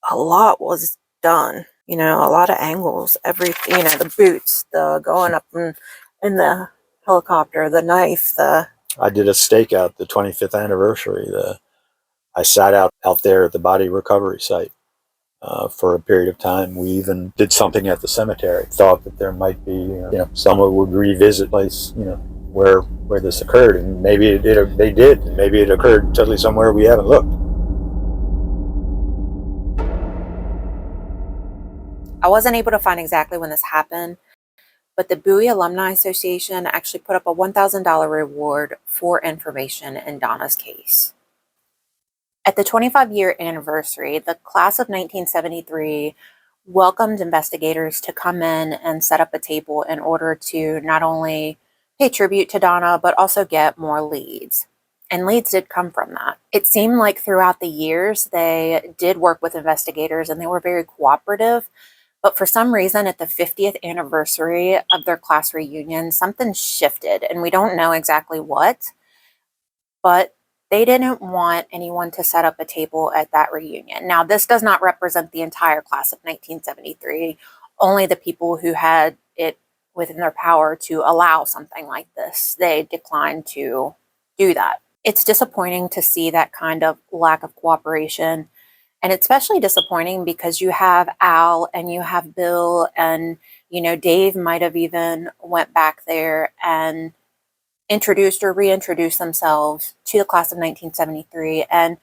a lot was done. A lot of angles, everything, the boots, the going up in the helicopter, the knife, I did a stakeout, the 25th anniversary. I sat out there at the body recovery site for a period of time. We even did something at the cemetery. Thought that there might be, someone would revisit place, where this occurred, and maybe they did, and maybe it occurred totally somewhere we haven't looked. I wasn't able to find exactly when this happened, but the Bowie Alumni Association actually put up a $1,000 reward for information in Donna's case. At the 25-year anniversary, the class of 1973 welcomed investigators to come in and set up a table in order to not only pay tribute to Donna, but also get more leads. And leads did come from that. It seemed like throughout the years, they did work with investigators and they were very cooperative. But for some reason, at the 50th anniversary of their class reunion, something shifted, and we don't know exactly what, but they didn't want anyone to set up a table at that reunion. Now, this does not represent the entire class of 1973, only the people who had it within their power to allow something like this. They declined to do that. It's disappointing to see that kind of lack of cooperation. And it's especially disappointing because you have Al and you have Bill and, Dave might have even went back there and introduced or reintroduced themselves to the class of 1973. And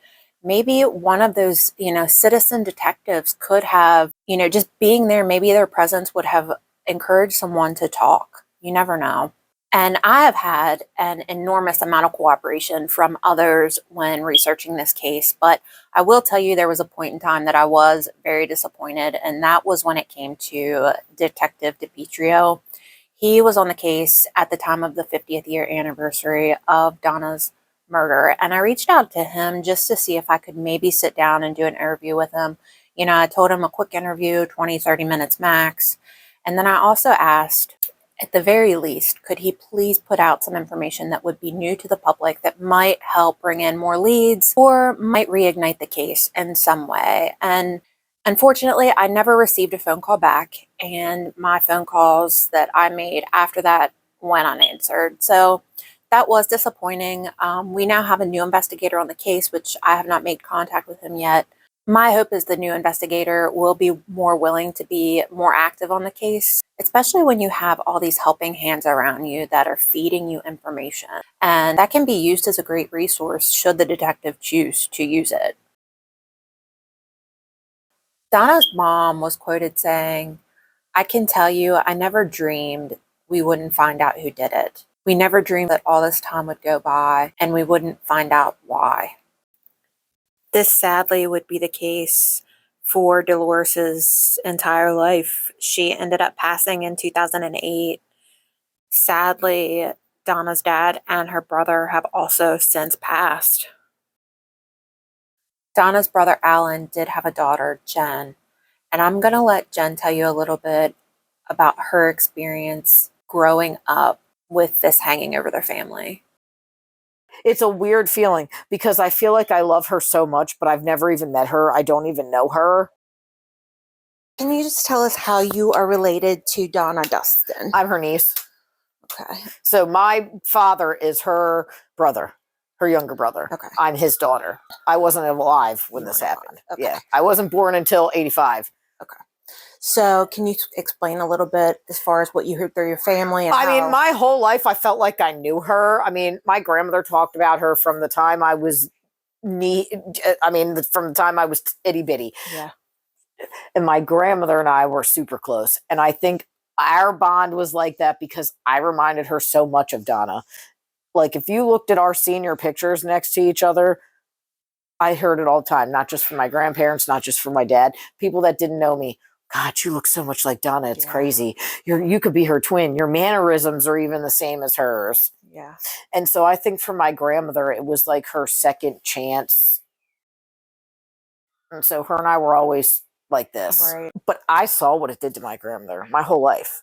maybe one of those, citizen detectives could have, just being there, maybe their presence would have encouraged someone to talk. You never know. And I have had an enormous amount of cooperation from others when researching this case, but I will tell you there was a point in time that I was very disappointed, and that was when it came to Detective DiPietro. He was on the case at the time of the 50th year anniversary of Donna's murder, and I reached out to him just to see if I could maybe sit down and do an interview with him. I told him a quick interview, 20, 30 minutes max, and then I also asked, At the very least, could he please put out some information that would be new to the public that might help bring in more leads or might reignite the case in some way? And unfortunately, I never received a phone call back, and my phone calls that I made after that went unanswered. So that was disappointing. We now have a new investigator on the case, which I have not made contact with him yet. My hope is the new investigator will be more willing to be more active on the case, especially when you have all these helping hands around you that are feeding you information. And that can be used as a great resource should the detective choose to use it. Donna's mom was quoted saying, "I can tell you, I never dreamed we wouldn't find out who did it. We never dreamed that all this time would go by and we wouldn't find out why." This sadly would be the case for Dolores's entire life. She ended up passing in 2008. Sadly, Donna's dad and her brother have also since passed. Donna's brother Alan did have a daughter, Jen, and I'm going to let Jen tell you a little bit about her experience growing up with this hanging over their family. It's a weird feeling because I feel like I love her so much, but I've never even met her. I don't even know her. Can you just tell us how you are related to Donna Dustin? I'm her niece. Okay. So my father is her brother, her younger brother. Okay. I'm his daughter. I wasn't alive when You this weren't happened. alive. Okay. Yeah. I wasn't born until 85. So can you explain a little bit as far as what you heard through your family? And I mean, how- my whole life I felt like I knew her. I mean, my grandmother talked about her from the time I was from the time I was itty bitty. Yeah. And my grandmother and I were super close. And I think our bond was like that because I reminded her so much of Donna. Like, if you looked at our senior pictures next to each other, I heard it all the time, not just from my grandparents, not just from my dad, people that didn't know me. God, you look so much like Donna. It's crazy. You could be her twin. Your mannerisms are even the same as hers. Yeah. And so I think for my grandmother, it was like her second chance. And so her and I were always like this. Right. But I saw what it did to my grandmother my whole life.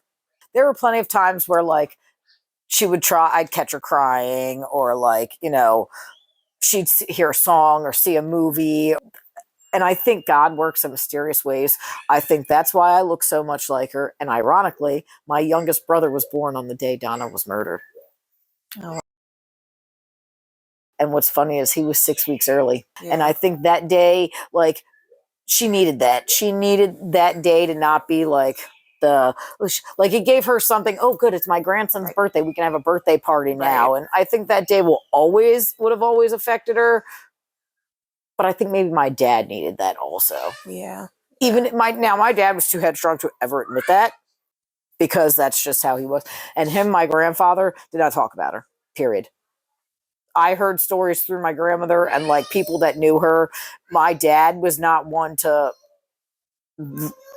There were plenty of times where, like, she would try, I'd catch her crying, or, like, she'd hear a song or see a movie. And I think God works in mysterious ways. I think that's why I look so much like her. And ironically, my youngest brother was born on the day Donna was murdered. Oh. And what's funny is he was 6 weeks early. Yeah. And I think that day, like, she needed that. She needed that day to not be like it gave her something. Oh, good, it's my grandson's birthday. We can have a birthday party now. And I think that day would have always affected her. But I think maybe my dad needed that also. Yeah. Even my dad was too headstrong to ever admit that, because that's just how he was. And my grandfather, did not talk about her, period. I heard stories through my grandmother and, like, people that knew her. My dad was not one to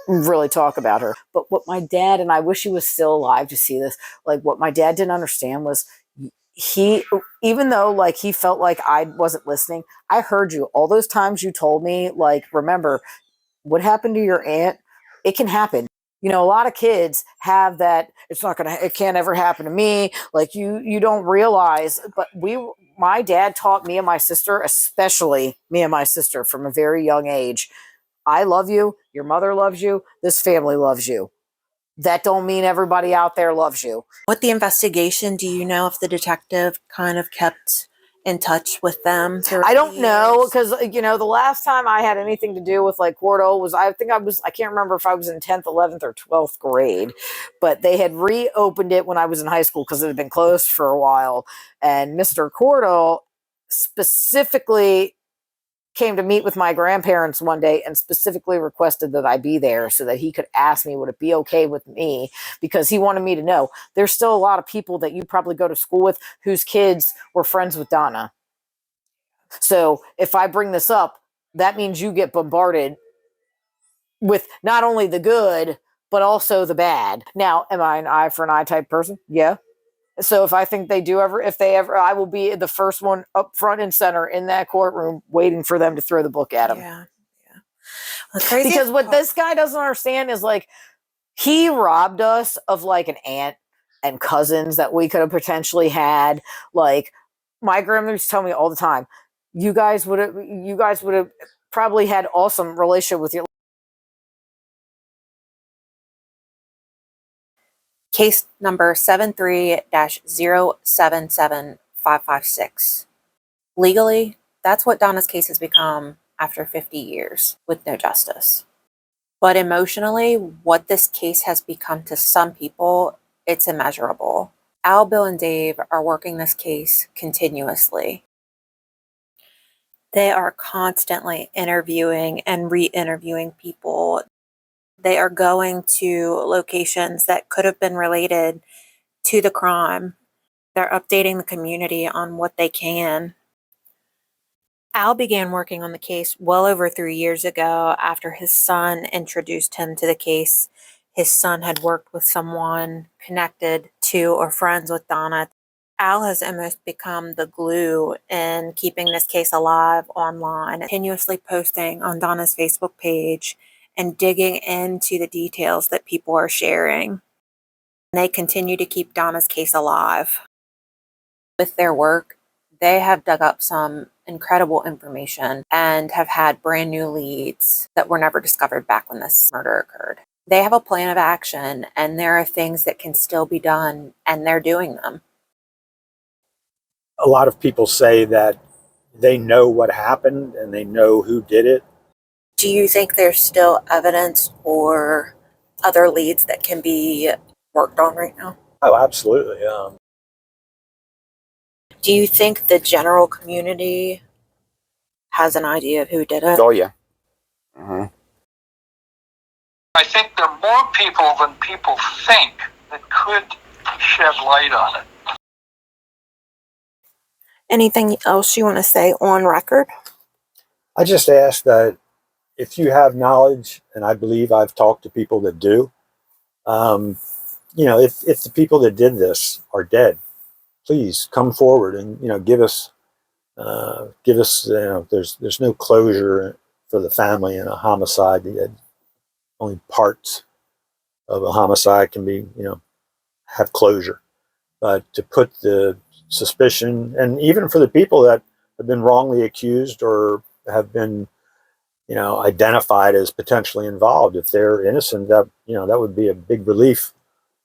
really talk about her. But what my dad, and I wish he was still alive to see this, like, what my dad didn't understand was, even though, like, he felt like I wasn't listening, I heard you all those times you told me, like, remember what happened to your aunt. It can happen. A lot of kids have that. It can't ever happen to me. Like, you don't realize, but my dad taught me and my sister, especially me and my sister, from a very young age. I love you. Your mother loves you. This family loves you. That don't mean everybody out there loves you. With the investigation, do you know if the detective kind of kept in touch with them? I don't know, because the last time I had anything to do with, like, Cordo was, I can't remember if I was in 10th, 11th, or 12th grade, but they had reopened it when I was in high school because it had been closed for a while. And Mr. Cordo specifically came to meet with my grandparents one day and specifically requested that I be there so that he could ask me, would it be okay with me? Because he wanted me to know there's still a lot of people that you probably go to school with whose kids were friends with Donna. So if I bring this up, that means you get bombarded with not only the good, but also the bad. Now, am I an eye for an eye type person? Yeah. So if I think I will be the first one up front and center in that courtroom waiting for them to throw the book at him. Yeah. Well, because what this guy doesn't understand is, like, he robbed us of, like, an aunt and cousins that we could have potentially had. Like, my grandmother used to tell me all the time, you guys would have probably had awesome relationship with your. Case number 73-077556. Legally, that's what Donna's case has become after 50 years with no justice. But emotionally, what this case has become to some people, it's immeasurable. Al, Bill, and Dave are working this case continuously. They are constantly interviewing and re-interviewing people. They are going to locations that could have been related to the crime. They're updating the community on what they can. Al began working on the case well over 3 years ago after his son introduced him to the case. His son had worked with someone connected to or friends with Donna. Al has almost become the glue in keeping this case alive online, continuously posting on Donna's Facebook page and digging into the details that people are sharing. They continue to keep Donna's case alive. With their work, they have dug up some incredible information and have had brand new leads that were never discovered back when this murder occurred. They have a plan of action, and there are things that can still be done, and they're doing them. A lot of people say that they know what happened and they know who did it. Do you think there's still evidence or other leads that can be worked on right now? Oh, absolutely. Do you think the general community has an idea of who did it? Oh, yeah. Uh-huh. I think there are more people than people think that could shed light on it. Anything else you want to say on record? I just ask that if you have knowledge, and I believe I've talked to people that do, if the people that did this are dead, please come forward and give us there's no closure for the family in a homicide. Only parts of a homicide can be have closure, but to put the suspicion, and even for the people that have been wrongly accused or have been identified as potentially involved, if they're innocent, that would be a big relief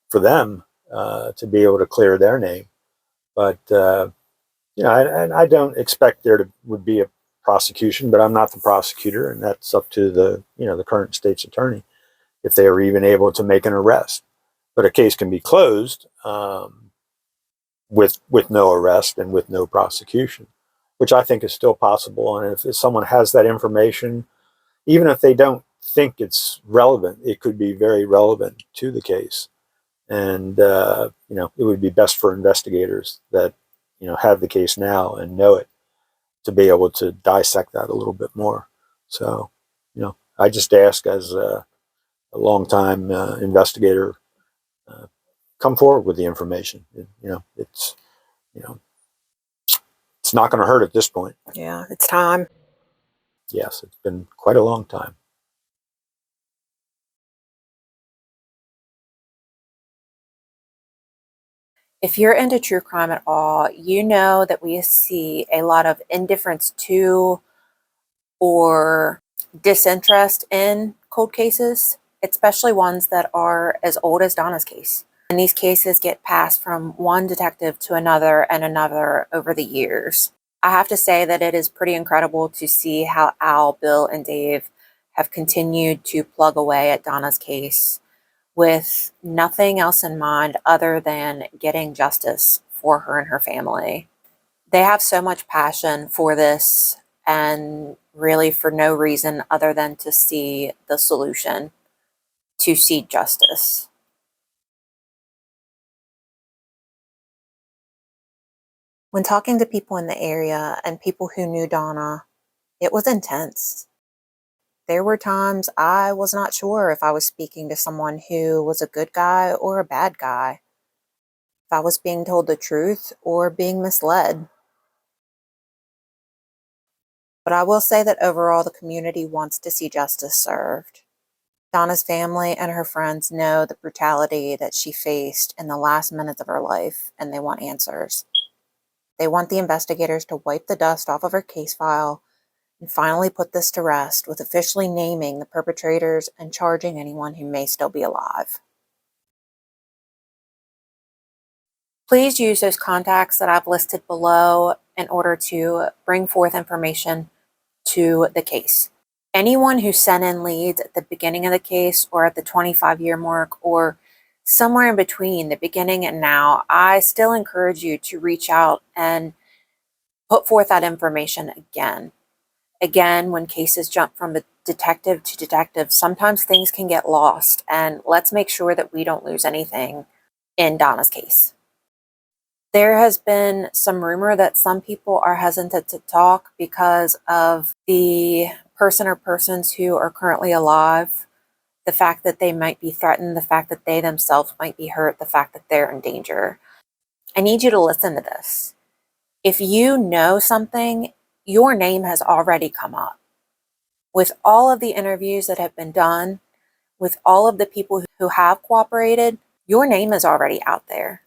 for them to be able to clear their name. But I don't expect there would be a prosecution, but I'm not the prosecutor, and that's up to the current state's attorney if they are even able to make an arrest. But a case can be closed with no arrest and with no prosecution, which I think is still possible. And if someone has that information, even if they don't think it's relevant, it could be very relevant to the case. And it would be best for investigators that have the case now and know it to be able to dissect that a little bit more. So I just ask, as a longtime investigator, come forward with the information. It's not going to hurt at this point. Yeah, it's time. Yes, it's been quite a long time. If you're into true crime at all, you know that we see a lot of indifference to or disinterest in cold cases, especially ones that are as old as Donna's case. And these cases get passed from one detective to another and another over the years. I have to say that it is pretty incredible to see how Al, Bill, and Dave have continued to plug away at Donna's case with nothing else in mind other than getting justice for her and her family. They have so much passion for this, and really for no reason other than to see the solution, to see justice. When talking to people in the area and people who knew Donna, it was intense. There were times I was not sure if I was speaking to someone who was a good guy or a bad guy, if I was being told the truth or being misled. But I will say that overall the community wants to see justice served. Donna's family and her friends know the brutality that she faced in the last minutes of her life, and they want answers. They want the investigators to wipe the dust off of her case file and finally put this to rest with officially naming the perpetrators and charging anyone who may still be alive. Please use those contacts that I've listed below in order to bring forth information to the case. Anyone who sent in leads at the beginning of the case or at the 25-year mark or somewhere in between the beginning and now, I still encourage you to reach out and put forth that information again. Again, when cases jump from detective to detective, sometimes things can get lost, and let's make sure that we don't lose anything in Donna's case. There has been some rumor that some people are hesitant to talk because of the person or persons who are currently alive, the fact that they might be threatened, the fact that they themselves might be hurt, the fact that they're in danger. I need you to listen to this. If you know something, your name has already come up. With all of the interviews that have been done, with all of the people who have cooperated, your name is already out there.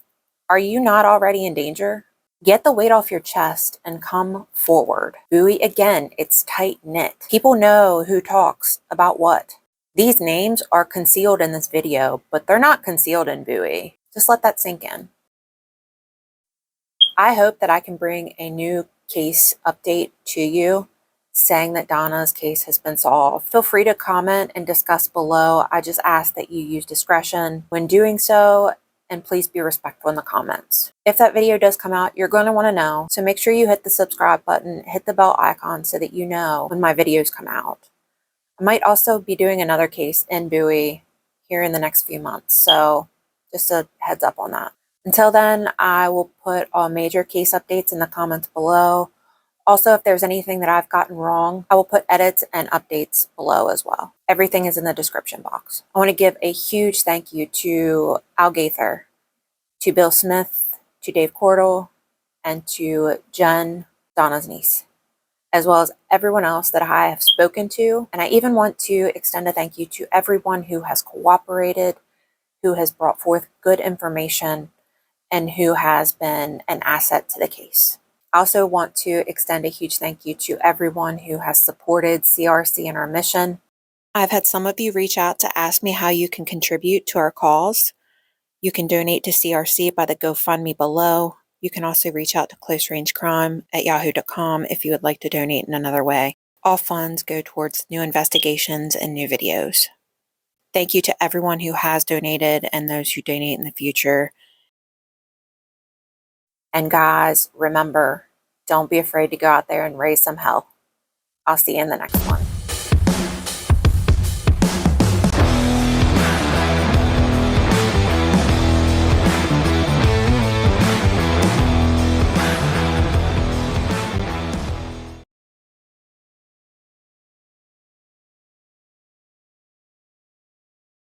Are you not already in danger? Get the weight off your chest and come forward. Bowie, again, it's tight-knit. People know who talks about what. These names are concealed in this video, but they're not concealed in Bowie. Just let that sink in. I hope that I can bring a new case update to you saying that Donna's case has been solved. Feel free to comment and discuss below. I just ask that you use discretion when doing so, and please be respectful in the comments. If that video does come out, you're going to want to know, so make sure you hit the subscribe button, hit the bell icon so that you know when my videos come out. I might also be doing another case in Bowie here in the next few months, so just a heads up on that. Until then, I will put all major case updates in the comments below. Also, if there's anything that I've gotten wrong, I will put edits and updates below as well. Everything is in the description box. I want to give a huge thank you to Al Gaither, to Bill Smith, to Dave Cordell, and to Jen, Donna's niece, as well as everyone else that I have spoken to. And I even want to extend a thank you to everyone who has cooperated, who has brought forth good information, and who has been an asset to the case. I also want to extend a huge thank you to everyone who has supported CRC and our mission. I've had some of you reach out to ask me how you can contribute to our cause. You can donate to CRC by the GoFundMe below. You can also reach out to CloseRangeCrime@yahoo.com if you would like to donate in another way. All funds go towards new investigations and new videos. Thank you to everyone who has donated and those who donate in the future. And guys, remember, don't be afraid to go out there and raise some hell. I'll see you in the next one.